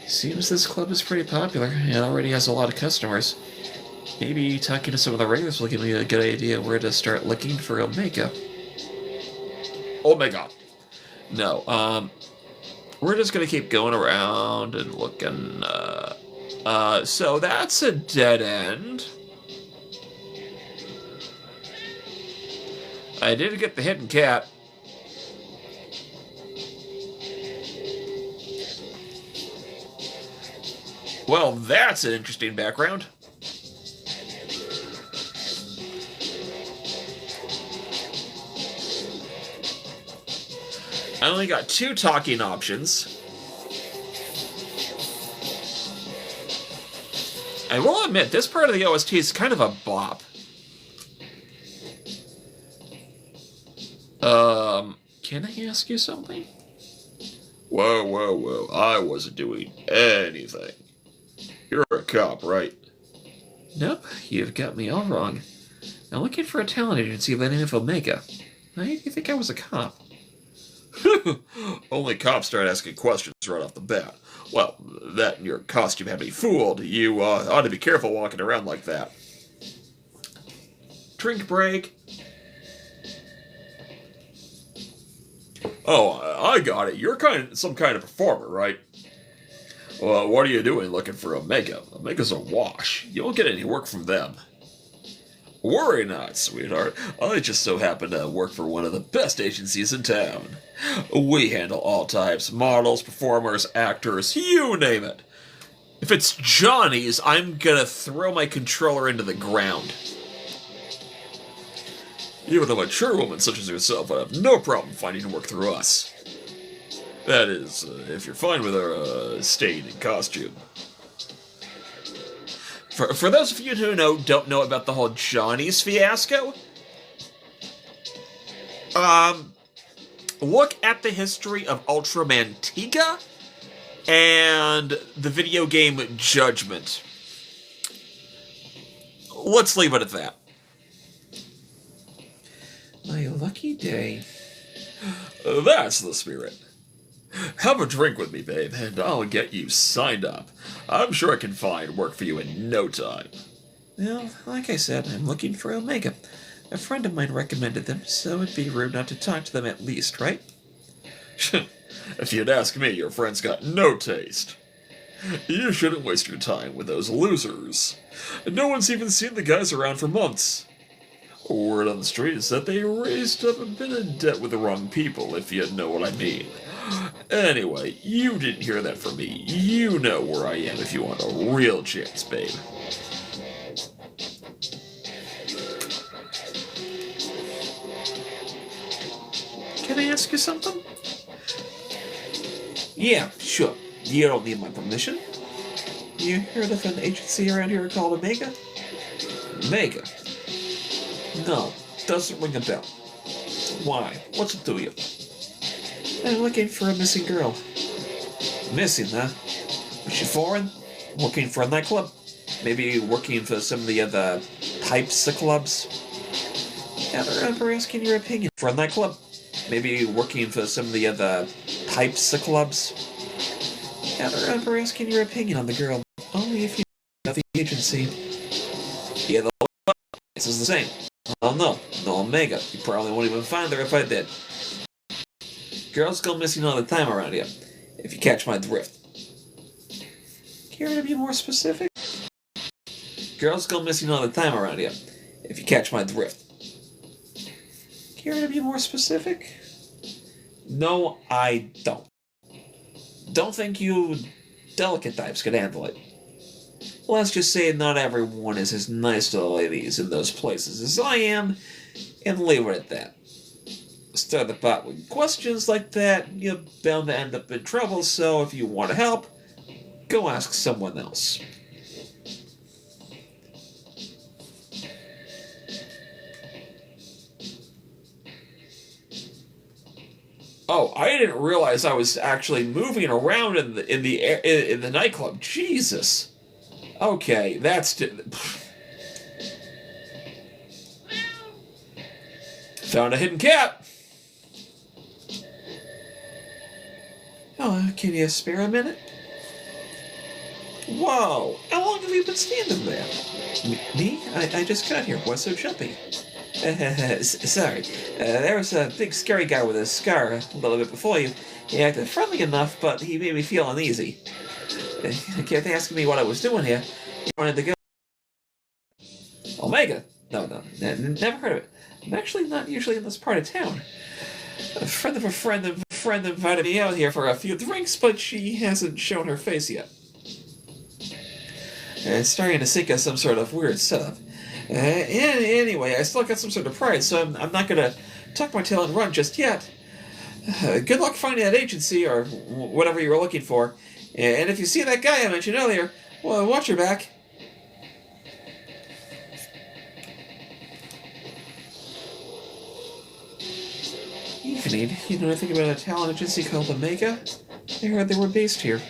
Seems this club is pretty popular and already has a lot of customers. Maybe talking to some of the regulars will give me a good idea where to start looking for Omega. Omega. No, we're just gonna keep going around and looking, so that's a dead end. I did get the hidden cat. Well, that's an interesting background. I only got 2 talking options. I will admit, this part of the OST is kind of a bop. Can I ask you something? Whoa. I wasn't doing anything. You're a cop, right? Nope, you've got me all wrong. I'm looking for a talent agency by the name of Omega. Why do you think I was a cop? Only cops start asking questions right off the bat. Well, that and your costume had me fooled. You ought to be careful walking around like that. Drink break. Oh, I got it. You're some kind of performer, right? Well, what are you doing looking for Omega? Omega's a wash. You won't get any work from them. Worry not, sweetheart. I just so happen to work for one of the best agencies in town. We handle all types, models, performers, actors, you name it. If it's Johnny's, I'm gonna throw my controller into the ground. Even a mature woman such as yourself would have no problem finding work through us. That is, if you're fine with our staying in costume. For those of you who don't know about the whole Johnny's fiasco, look at the history of Ultraman Tiga and the video game Judgment. Let's leave it at that. My lucky day. That's the spirit. Have a drink with me, babe, and I'll get you signed up. I'm sure I can find work for you in no time. Well, like I said, I'm looking for Omega. A friend of mine recommended them, so it'd be rude not to talk to them at least, right? If you'd ask me, your friend's got no taste. You shouldn't waste your time with those losers. No one's even seen the guys around for months. Word on the street is that they raised up and been in debt with the wrong people, if you know what I mean. Anyway, you didn't hear that from me. You know where I am if you want a real chance, babe. Can I ask you something? Yeah, sure. You don't need my permission. You heard of an agency around here called Omega? Omega? No, doesn't ring a bell. Why? What's it to you? I'm looking for a missing girl. Missing, huh? Was she foreign? Working for a nightclub? Maybe working for some of the other types of clubs? Yeah, I remember asking your opinion. For a nightclub? Maybe working for some of the other types of clubs? Yeah, I remember asking your opinion on the girl. Only if you know the agency. Yeah, the whole place is the same. Oh no Omega. You probably won't even find her if I did. Girls go missing all the time around here, if you catch my drift. Care to be more specific? Girls go missing all the time around here, if you catch my drift. Care to be more specific? No, I don't. Don't think you delicate types could handle it. Let's just say not everyone is as nice to the ladies in those places as I am, and leave it at that. Start the pot with questions like that, you're bound to end up in trouble, so if you want to help, go ask someone else. Oh, I didn't realize I was actually moving around in the nightclub. Jesus. Okay, that's found a hidden cat. Oh, can you spare a minute? Whoa, how long have you been standing there? Me? I just got here. What's so jumpy? Sorry. There was a big scary guy with a scar a little bit before you. He acted friendly enough, but he made me feel uneasy. He kept asking me what I was doing here. He wanted to go. Omega? No, never heard of it. I'm actually not usually in this part of town. A friend of a friend invited me out here for a few drinks, but she hasn't shown her face yet. It's starting to sink as some sort of weird setup. Anyway, I still got some sort of pride, so I'm not gonna tuck my tail and run just yet. Good luck finding that agency, or whatever you were looking for. And if you see that guy I mentioned earlier, well, watch your back. Evening. You know anything about a talent agency called Omega? I heard they were based here.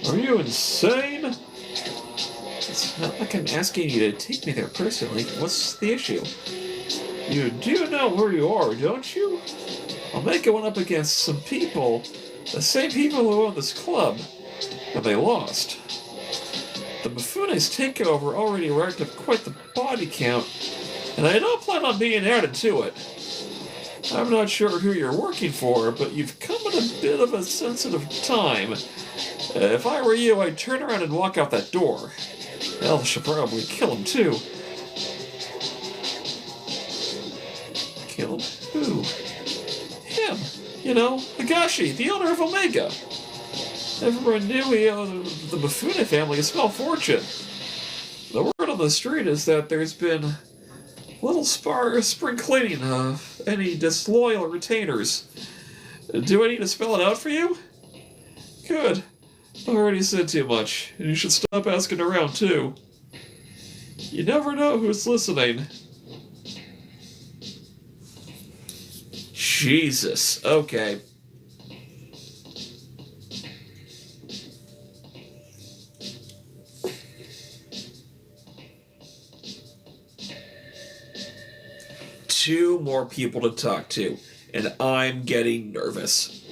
Are you insane? It's not like I'm asking you to take me there personally. What's the issue? You do know where you are, don't you? Omega went up against some people, the same people who own this club, and they lost. The Buffoones takeover already racked up quite the body count, and I don't plan on being added to it. I'm not sure who you're working for, but you've come at a bit of a sensitive time. If I were you, I'd turn around and walk out that door. Hell, she'll probably kill him too. Killed who? Him. You know, Higashi, the owner of Omega. Everyone knew he owed the Mifune family a small fortune. The word on the street is that there's been a little spring cleaning of any disloyal retainers. Do I need to spell it out for you? Good. I already said too much, and you should stop asking around, too. You never know who's listening. Jesus. Okay. Two more people to talk to, and I'm getting nervous.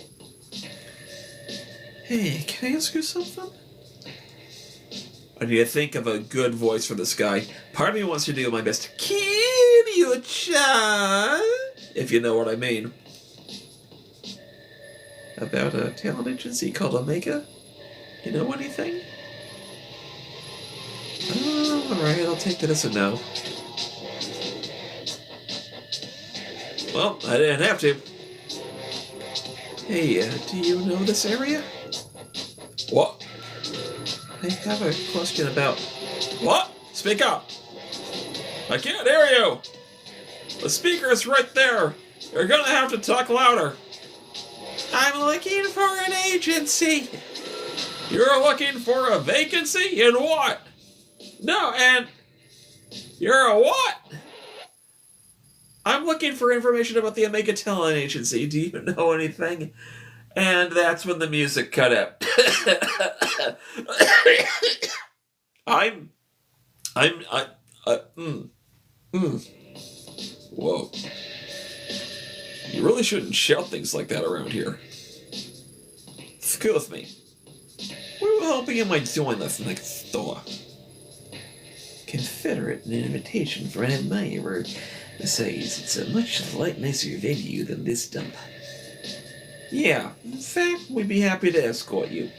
Hey, can I ask you something? I need to think of a good voice for this guy. Part of me wants to do my best Kiryu-chan, if you know what I mean. About a talent agency called Omega? You know anything? Oh, alright, I'll take that as a no. Well, I didn't have to. Hey, do you know this area? What? I have a question about... What? Speak up! I can't hear you! The speaker is right there! You're gonna have to talk louder! I'm looking for an agency! You're looking for a vacancy? In what? No, and... You're a what? I'm looking for information about the Omega Talent Agency. Do you know anything? And that's when the music cut out. Whoa. You really shouldn't shout things like that around here. Excuse me. What helping am I doing this next door? Confederate, an invitation for an admirer. Besides, it's a much nicer venue than this dump. Yeah, in fact, we'd be happy to escort you.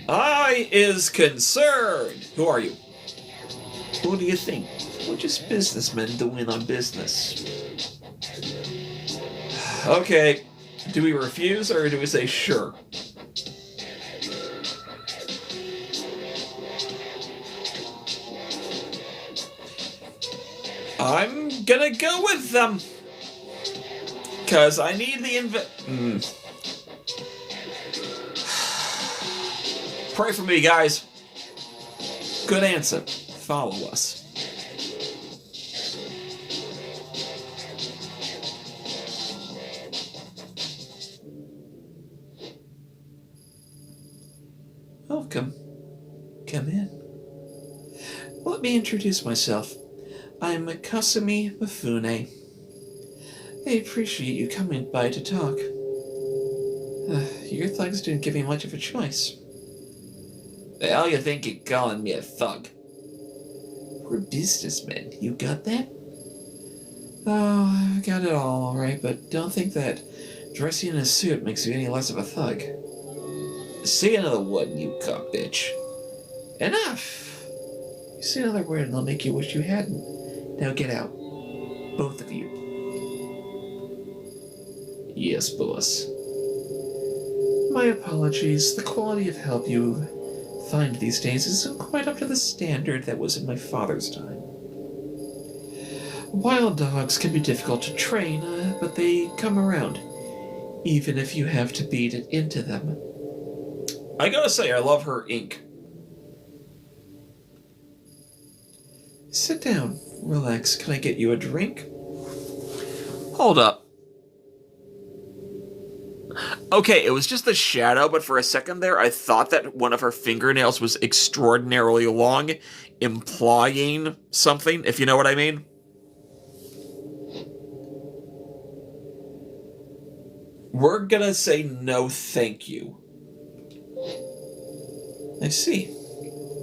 I is concerned. Who are you? Who do you think? We're just businessmen doing our business. Okay, do we refuse or do we say sure? I'm gonna go with them. Cause I need the Pray for me, guys. Good answer. Follow us. Welcome. Come in. Let me introduce myself. I'm Kasumi Mifune. I appreciate you coming by to talk. Your thugs didn't give me much of a choice. The hell you think you're calling me a thug? We're businessmen, you got that? Oh, I got it all right, but don't think that dressing in a suit makes you any less of a thug. Say another word, you cop bitch. Enough! You say another word and I'll make you wish you hadn't. Now get out. Both of you. Yes, boss. My apologies. The quality of help you find these days isn't quite up to the standard that was in my father's time. Wild dogs can be difficult to train, but they come around, even if you have to beat it into them. I gotta say, I love her ink. Sit down. Relax. Can I get you a drink? Hold up. Okay, it was just the shadow, but for a second there, I thought that one of her fingernails was extraordinarily long, implying something, if you know what I mean. We're gonna say no thank you. I see.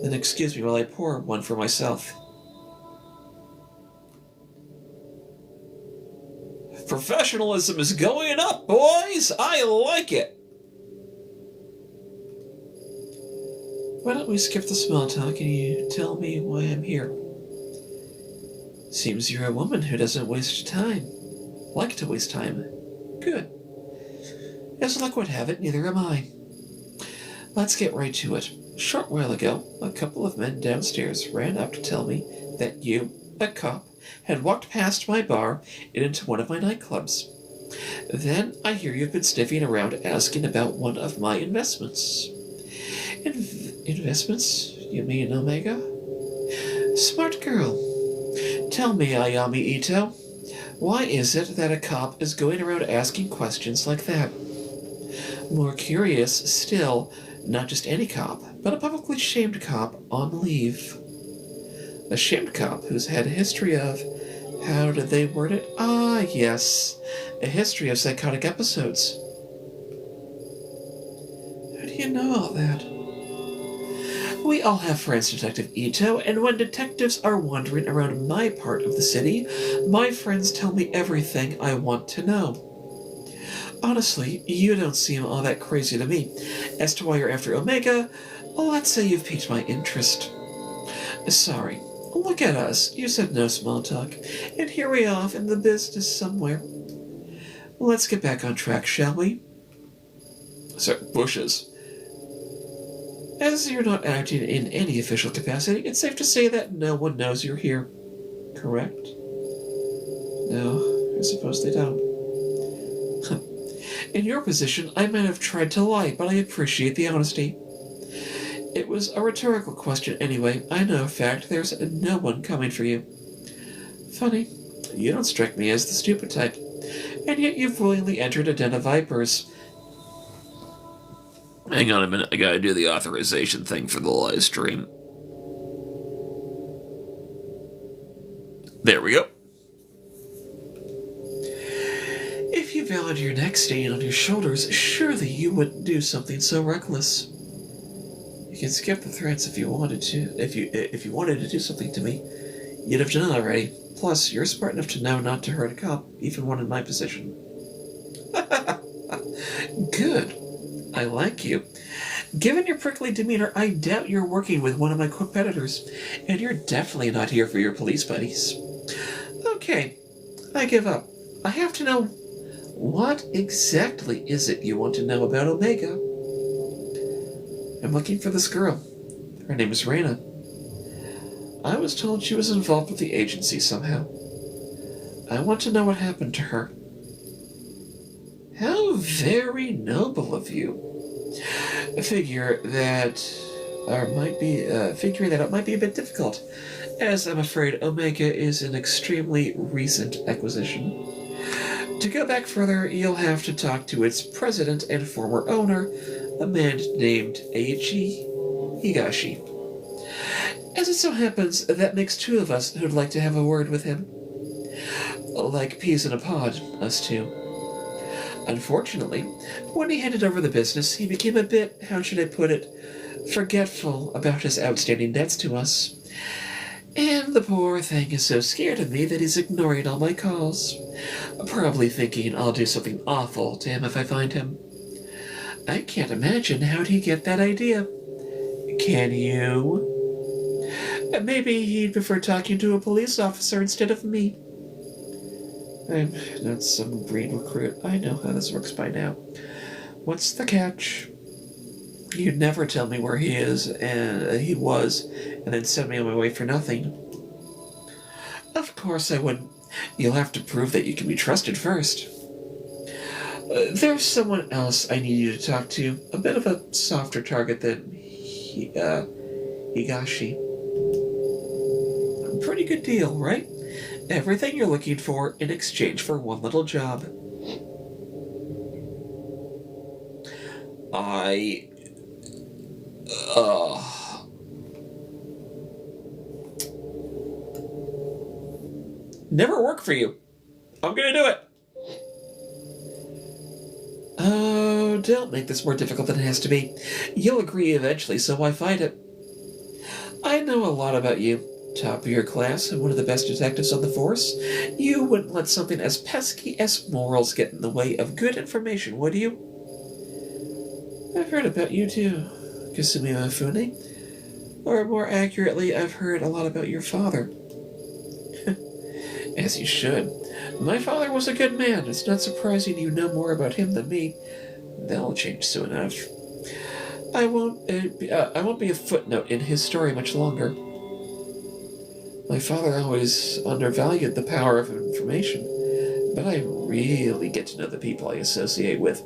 Then excuse me while I pour one for myself. Professionalism is going up, boys! I like it! Why don't we skip the small talk and you tell me why I'm here? Seems you're a woman who doesn't waste time. Like to waste time. Good. As luck would have it, neither am I. Let's get right to it. A short while ago, a couple of men downstairs ran up to tell me that you, a cop, had walked past my bar and into one of my nightclubs. Then I hear you've been sniffing around asking about one of my investments. Investments? You mean Omega? Smart girl. Tell me, Ayami Ito, why is it that a cop is going around asking questions like that? More curious still, not just any cop, but a publicly shamed cop on leave. A shamed cop who's had a history of... How did they word it? Ah, yes. A history of psychotic episodes. How do you know all that? We all have friends, Detective Ito, and when detectives are wandering around my part of the city, my friends tell me everything I want to know. Honestly, you don't seem all that crazy to me. As to why you're after Omega, let's say you've piqued my interest. Sorry. Look at us. You said no small talk, and here we are off in the business somewhere. Let's get back on track, shall we? So, bushes. As you're not acting in any official capacity, it's safe to say that no one knows you're here. Correct? No, I suppose they don't. In your position, I might have tried to lie, but I appreciate the honesty. It was a rhetorical question anyway. I know, in fact, there's no one coming for you. Funny, you don't strike me as the stupid type, and yet you've willingly entered a den of vipers. Hang on a minute, I gotta do the authorization thing for the live stream. There we go. If you valued your neck staying on your shoulders, surely you wouldn't do something so reckless. You can skip the threats if you wanted to. If you wanted to do something to me, you'd have done it already. Plus, you're smart enough to know not to hurt a cop, even one in my position. Good. I like you. Given your prickly demeanor, I doubt you're working with one of my competitors, and you're definitely not here for your police buddies. Okay, I give up. I have to know, what exactly is it you want to know about Omega? I'm looking for this girl. Her name is Reina. I was told she was involved with the agency somehow. I want to know what happened to her. How very noble of you. Figuring that it might be a bit difficult, as I'm afraid Omega is an extremely recent acquisition. To go back further, you'll have to talk to its president and former owner, a man named Eiichi Higashi. As it so happens, that makes two of us who'd like to have a word with him. Like peas in a pod, us two. Unfortunately, when he handed over the business, he became a bit, how should I put it, forgetful about his outstanding debts to us. And the poor thing is so scared of me that he's ignoring all my calls. Probably thinking I'll do something awful to him if I find him. I can't imagine how'd he get that idea. Can you? Maybe he'd prefer talking to a police officer instead of me. I'm not some green recruit. I know how this works by now. What's the catch? You'd never tell me where he is, and he was, and then send me on my way for nothing. Of course I wouldn't. You'll have to prove that you can be trusted first. There's someone else I need you to talk to. A bit of a softer target than Higashi. Pretty good deal, right? Everything you're looking for in exchange for one little job. Never work for you. I'm gonna do it. Oh, don't make this more difficult than it has to be. You'll agree eventually, so why fight it? I know a lot about you. Top of your class and one of the best detectives on the force. You wouldn't let something as pesky as morals get in the way of good information, would you? I've heard about you too, Kasumi Mifune. Or more accurately, I've heard a lot about your father. As you should. My father was a good man. It's not surprising you know more about him than me. That'll change soon enough. I won't be a footnote in his story much longer. My father always undervalued the power of information, but I really get to know the people I associate with.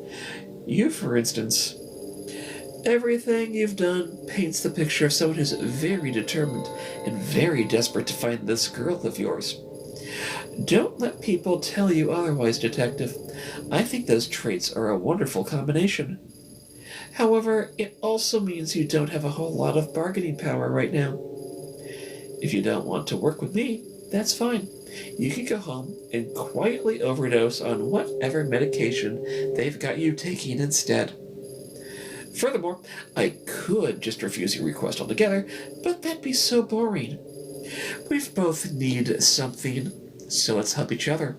You, for instance. Everything you've done paints the picture of someone who's very determined and very desperate to find this girl of yours. Don't let people tell you otherwise, Detective. I think those traits are a wonderful combination. However, it also means you don't have a whole lot of bargaining power right now. If you don't want to work with me, that's fine. You can go home and quietly overdose on whatever medication they've got you taking instead. Furthermore, I could just refuse your request altogether, but that'd be so boring. We both need something, so let's help each other.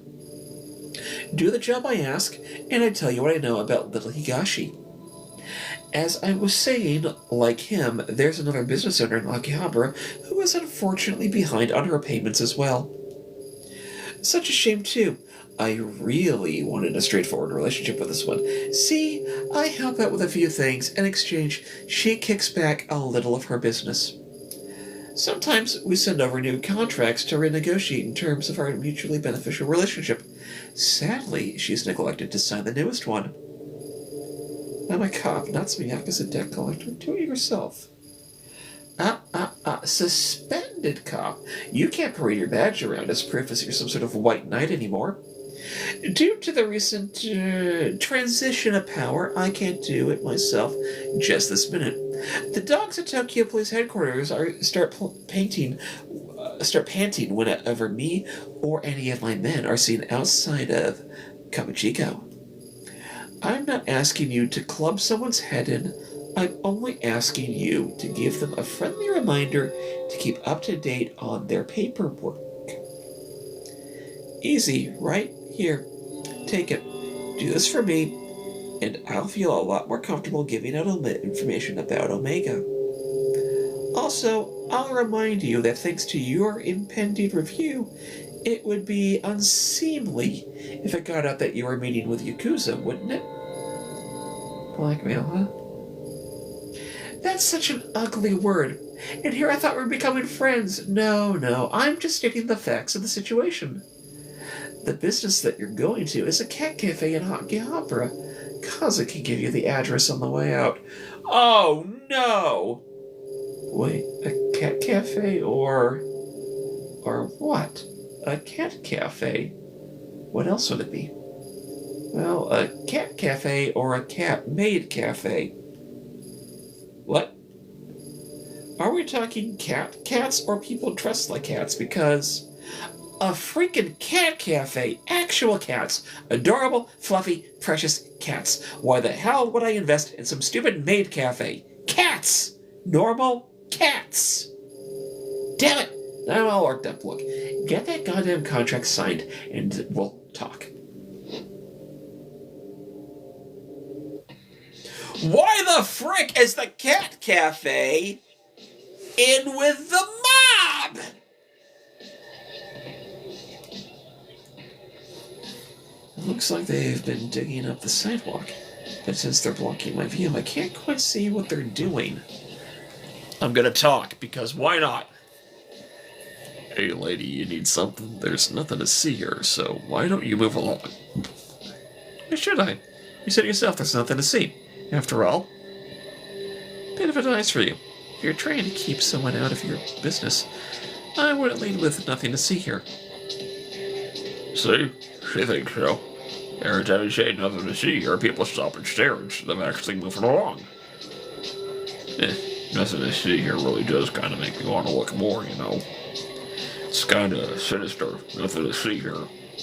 Do the job I ask, and I tell you what I know about little Higashi. As I was saying, like him, there's another business owner in Akihabara who is unfortunately behind on her payments as well. Such a shame, too. I really wanted a straightforward relationship with this one. See, I help out with a few things. In exchange, she kicks back a little of her business. Sometimes we send over new contracts to renegotiate in terms of our mutually beneficial relationship. Sadly, she's neglected to sign the newest one. I'm a cop, not some Yakuza debt collector. Do it yourself. Suspended cop. You can't parade your badge around as proof as you're some sort of white knight anymore. Due to the recent transition of power, I can't do it myself just this minute. The dogs at Tokyo Police Headquarters start panting whenever me or any of my men are seen outside of Kabuchiko. I'm not asking you to club someone's head in. I'm only asking you to give them a friendly reminder to keep up to date on their paperwork. Easy, right? Here, take it. Do this for me, and I'll feel a lot more comfortable giving out information about Omega. Also, I'll remind you that thanks to your impending review, it would be unseemly if it got out that you were meeting with Yakuza, wouldn't it? Blackmail, huh? That's such an ugly word. And here I thought we were becoming friends. No, I'm just stating the facts of the situation. The business that you're going to is a cat cafe in Akihabara. Kaza can give you the address on the way out. Oh, no! Wait, a cat cafe or what? A cat cafe? What else would it be? Well, a cat cafe or a cat-made cafe. What? Are we talking cats or people dressed like cats? Because a freaking cat cafe, actual cats, adorable, fluffy, precious cats. Why the hell would I invest in some stupid maid cafe? Cats! Normal cats! Damn it! I'm all worked up. Look, get that goddamn contract signed and we'll talk. Why the frick is the cat cafe in with the mob? It looks like they've been digging up the sidewalk, but since they're blocking my view, I can't quite see what they're doing. I'm gonna talk, because why not? Hey lady, you need something? There's nothing to see here, so why don't you move along? Why should I? You said yourself there's nothing to see. After all, bit of advice for you. If you're trying to keep someone out of your business, I wouldn't lead with nothing to see here. See? She thinks so. Every time you say nothing to see here, people stop and stare instead of actually moving along. Nothing to see here really does kind of make me want to look more, you know. It's kind of sinister. Nothing to see here.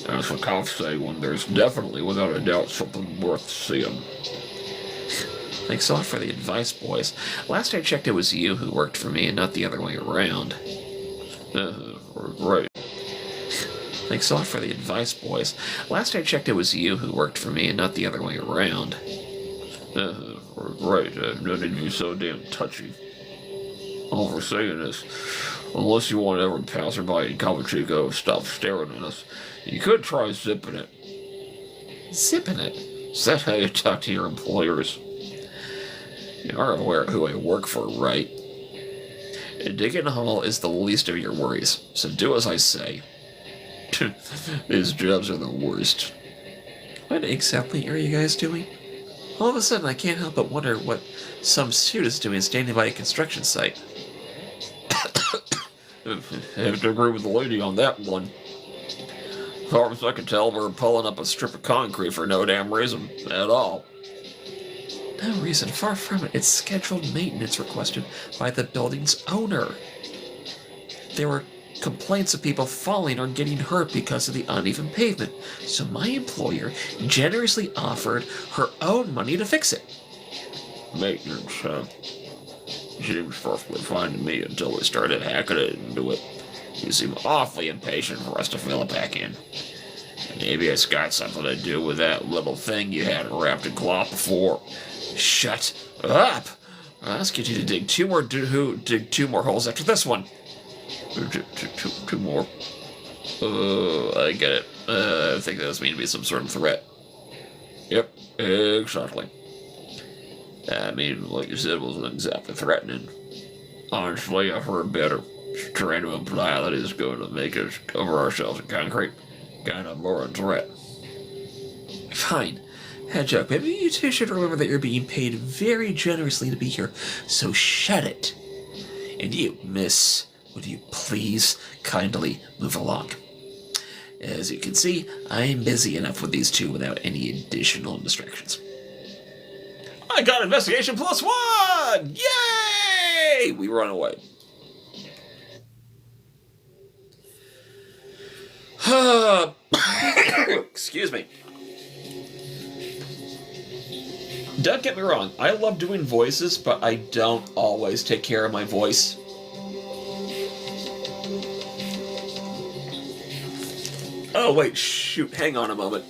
That's what cops say when there's definitely, without a doubt, something worth seeing. Thanks a lot for the advice, boys. Last I checked, it was you who worked for me and not the other way around. Right. Thanks a lot for the advice, boys. Last I checked, it was you who worked for me and not the other way around. Right. No need to be so damn touchy. overseeing this. Unless you want every passerby in Kawachico to stop staring at us, you could try zipping it. Zipping it? Is that how you talk to your employers? You are aware of who I work for, right? Digging a hole is the least of your worries, so do as I say. These jobs are the worst. What exactly are you guys doing? All of a sudden, I can't help but wonder what some suit is doing standing by a construction site. I have to agree with the lady on that one. As far as I can tell, we're pulling up a strip of concrete for no damn reason at all. No reason, far from it. It's scheduled maintenance requested by the building's owner. There were complaints of people falling or getting hurt because of the uneven pavement, so my employer generously offered her own money to fix it. Maintenance, huh? Seems perfectly fine to me until we started hacking it into it. You seem awfully impatient for us to fill it back in. Maybe it's got something to do with that little thing you had wrapped in cloth before. Shut up! I'll ask you to dig two more holes after this one. Two more. I get it. I think that was meant to be some sort of threat. Yep, exactly. I mean, like you said, wasn't exactly threatening. Honestly, I've heard better. Trying to imply that he's going to make us cover ourselves in concrete. Kind of more a threat. Fine. Head joke. Maybe you two should remember that you're being paid very generously to be here, so shut it. And you, miss, would you please kindly move along? As you can see, I'm busy enough with these two without any additional distractions. I got investigation +1! Yay! We run away. Excuse me. Don't get me wrong, I love doing voices, but I don't always take care of my voice. Oh, wait, shoot, hang on a moment.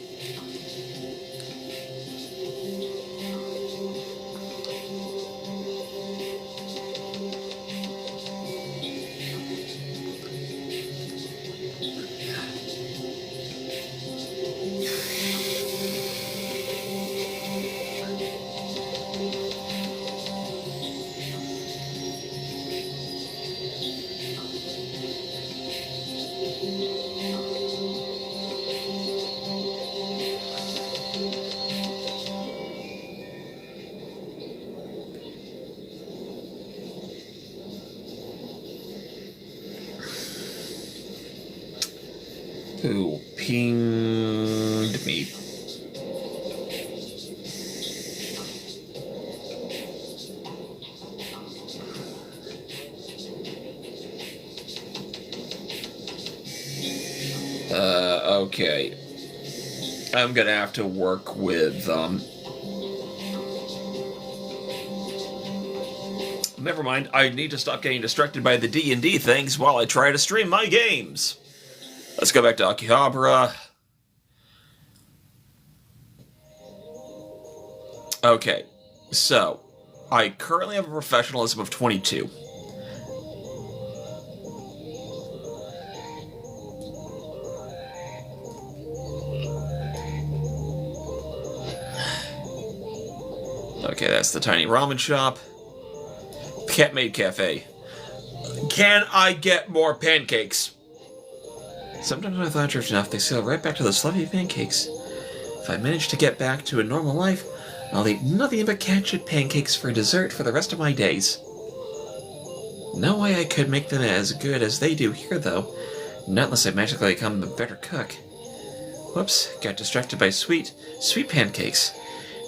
Who pinged me? Okay. I'm gonna have to work with, Never mind, I need to stop getting distracted by the D&D things while I try to stream my games. Let's go back to Akihabara. Okay, so I currently have a professionalism of 22. Okay, that's the tiny ramen shop. Cat-made cafe. Can I get more pancakes? Sometimes when I thought I drifted off, they sail right back to those fluffy pancakes. If I manage to get back to a normal life, I'll eat nothing but cat shit pancakes for dessert for the rest of my days. No way I could make them as good as they do here, though. Not unless I magically become a better cook. Whoops, got distracted by sweet pancakes.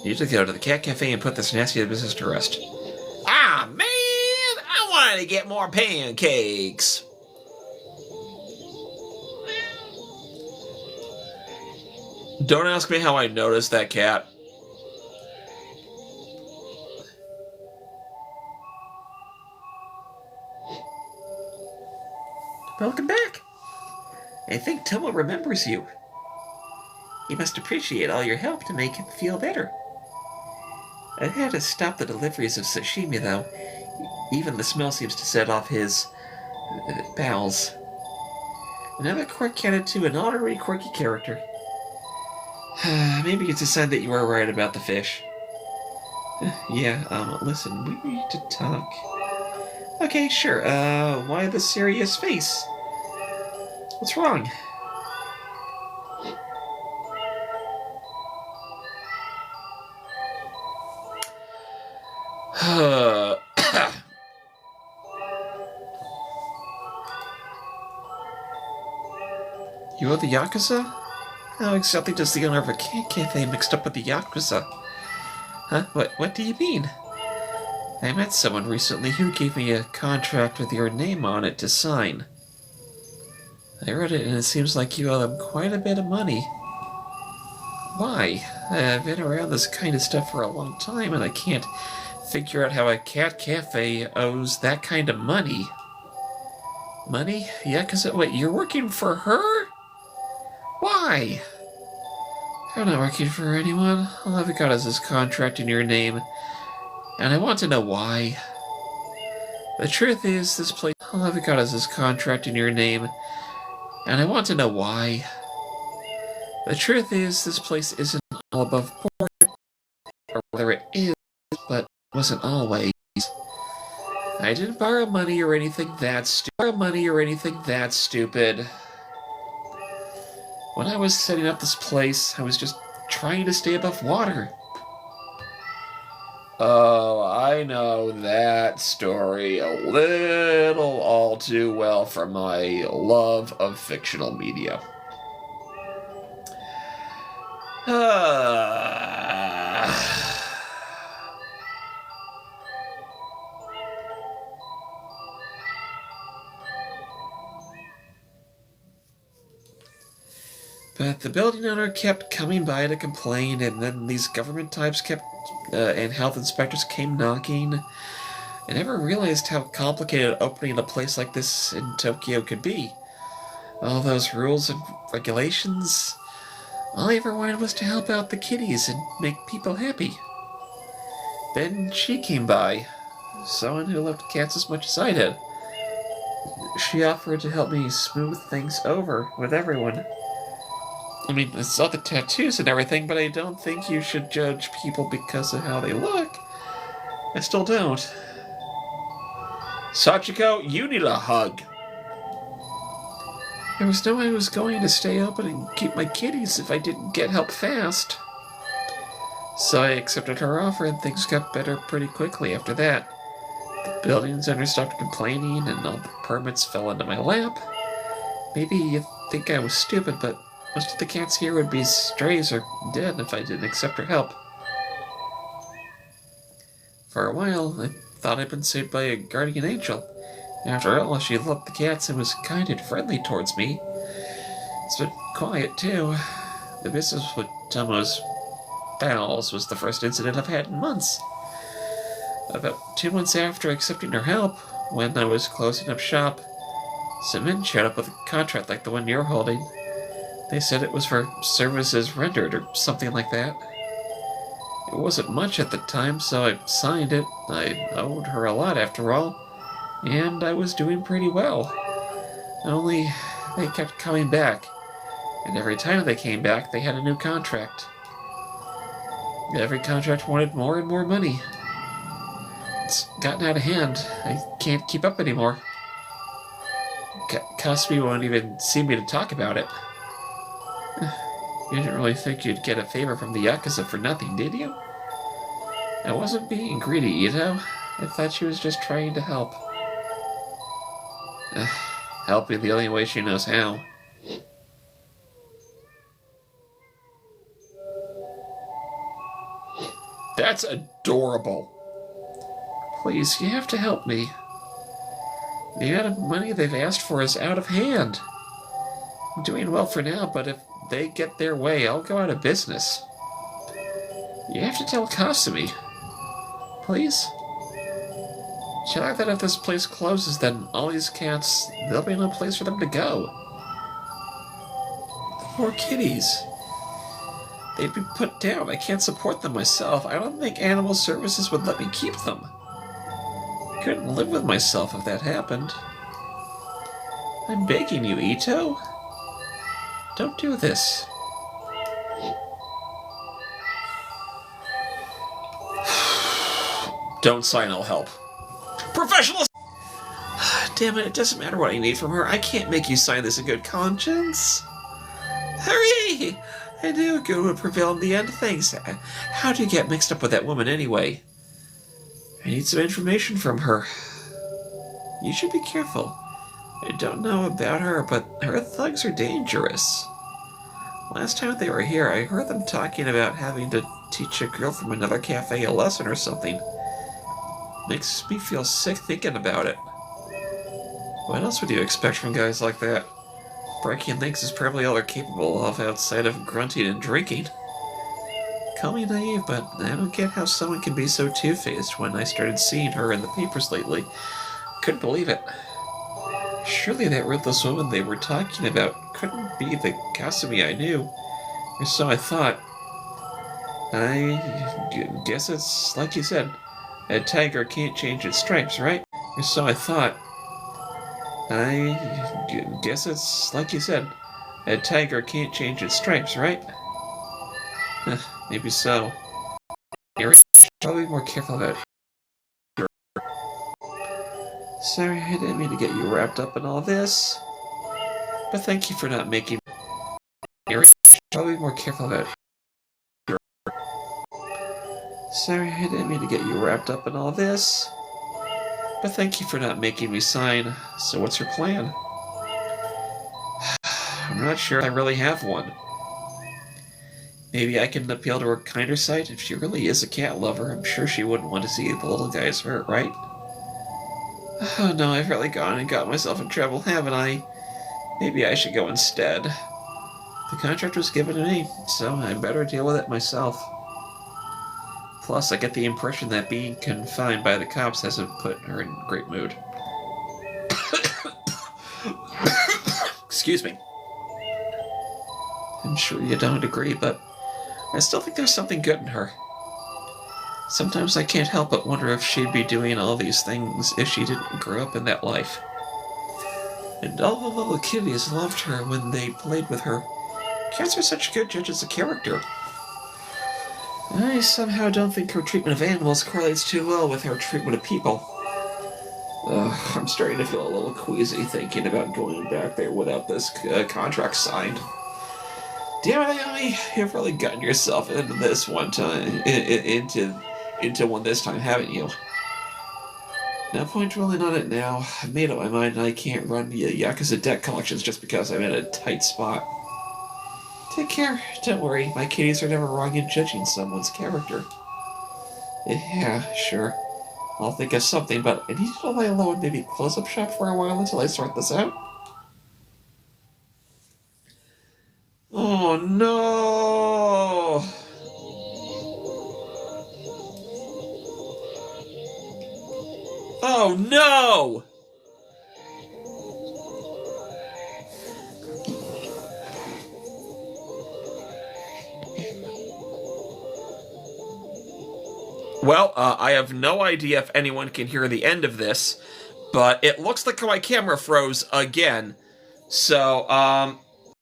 Need to go to the cat cafe and put this nasty business to rest. Ah, man! I wanted to get more pancakes! Don't ask me how I noticed that cat. Welcome back. I think Tomo remembers you. He must appreciate all your help to make him feel better. I had to stop the deliveries of sashimi, though. Even the smell seems to set off his bowels. Another quirk added to an already quirky character. Maybe it's a sign that you were right about the fish. Listen, we need to talk. Okay, sure, why the serious face? What's wrong? You are the Yakuza? How exactly does the owner of a cafe mixed up with the Yakuza? Huh? What do you mean? I met someone recently who gave me a contract with your name on it to sign. I read it and it seems like you owe them quite a bit of money. Why? I've been around this kind of stuff for a long time and I can't figure out how a cat cafe owes that kind of money. Money? Yakuza? Wait, you're working for her? Why? I'm not working for anyone. All I've got is this contract in your name. And I want to know why. The truth is, this place... All I've got is this contract in your name. And I want to know why. The truth is, this place isn't all above board. Or whether it is, but wasn't always. I didn't borrow money or anything that stupid. When I was setting up this place, I was just trying to stay above water. Oh, I know that story a little all too well from my love of fictional media. But the building owner kept coming by to complain, and then these government types and health inspectors came knocking. I never realized how complicated opening a place like this in Tokyo could be. All those rules and regulations. All I ever wanted was to help out the kiddies and make people happy. Then she came by. Someone who loved cats as much as I did. She offered to help me smooth things over with everyone. I mean, I saw the tattoos and everything, but I don't think you should judge people because of how they look. I still don't. Sachiko, you need a hug. There was no way I was going to stay open and keep my kitties if I didn't get help fast. So I accepted her offer and things got better pretty quickly after that. The building's owner stopped complaining and all the permits fell into my lap. Maybe you think I was stupid, but most of the cats here would be strays or dead if I didn't accept her help. For a while, I thought I'd been saved by a guardian angel. After all, she loved the cats and was kind and friendly towards me. It's been quiet, too. The business with Tomo's bowels was the first incident I've had in months. About 2 months after accepting her help, when I was closing up shop, some men showed up with a contract like the one you're holding. They said it was for services rendered or something like that. It wasn't much at the time, so I signed it. I owed her a lot after all, and I was doing pretty well. Only they kept coming back, and every time they came back, they had a new contract. Every contract wanted more and more money. It's gotten out of hand. I can't keep up anymore. Kasumi won't even see me to talk about it. You didn't really think you'd get a favor from the Yakuza for nothing, did you? I wasn't being greedy, Ito. I thought she was just trying to help. Helping the only way she knows how. That's adorable. Please, you have to help me. The amount of money they've asked for is out of hand. I'm doing well for now, but if they get their way, I'll go out of business. You have to tell Kasumi. Please? Tell her that if this place closes, then all these cats, there'll be no place for them to go. The poor kitties. They'd be put down. I can't support them myself. I don't think animal services would let me keep them. Couldn't live with myself if that happened. I'm begging you, Ito. Don't do this. Don't sign, I'll help. Professional! Damn it doesn't matter what I need from her. I can't make you sign this in good conscience. Hurry! I knew good would prevail in the end. Thanks. How'd you get mixed up with that woman anyway? I need some information from her. You should be careful. I don't know about her, but her thugs are dangerous. Last time they were here, I heard them talking about having to teach a girl from another cafe a lesson or something. Makes me feel sick thinking about it. What else would you expect from guys like that? Breaking things is probably all they're capable of outside of grunting and drinking. Call me naive, but I don't get how someone can be so two-faced when I started seeing her in the papers lately. Couldn't believe it. Surely that ruthless woman they were talking about couldn't be the Kasumi I knew. Or so I thought. I guess it's like you said. A tiger can't change its stripes, right? Or so I thought. I guess it's like you said. A tiger can't change its stripes, right? Maybe so. You're probably more careful about it. Sorry, I didn't mean to get you wrapped up in all this. But thank you for not making me. You're probably more careful about it. Sorry, I didn't mean to get you wrapped up in all this. But thank you for not making me sign. So what's your plan? I'm not sure I really have one. Maybe I can appeal to her kinder side. If she really is a cat lover, I'm sure she wouldn't want to see the little guys hurt, right? Oh no, I've really gone and got myself in trouble, haven't I? Maybe I should go instead. The contract was given to me, so I better deal with it myself. Plus, I get the impression that being confined by the cops hasn't put her in a great mood. Excuse me. I'm sure you don't agree, but I still think there's something good in her. Sometimes I can't help but wonder if she'd be doing all these things if she didn't grow up in that life. And all the little kiddies loved her when they played with her. Cats are such good judges of character. I somehow don't think her treatment of animals correlates too well with her treatment of people. I'm starting to feel a little queasy thinking about going back there without this contract signed. Damn it, Naomi, you've really gotten yourself into this one time, into one this time, haven't you? No point dwelling on it now. I've made up my mind and I can't run the Yakuza debt collections just because I'm in a tight spot. Take care. Don't worry, my kitties are never wrong in judging someone's character. Yeah, sure. I'll think of something, but I need to lie low and maybe close up shop for a while until I sort this out. Oh no! Oh no! Well, I have no idea if anyone can hear the end of this, but it looks like my camera froze again. So,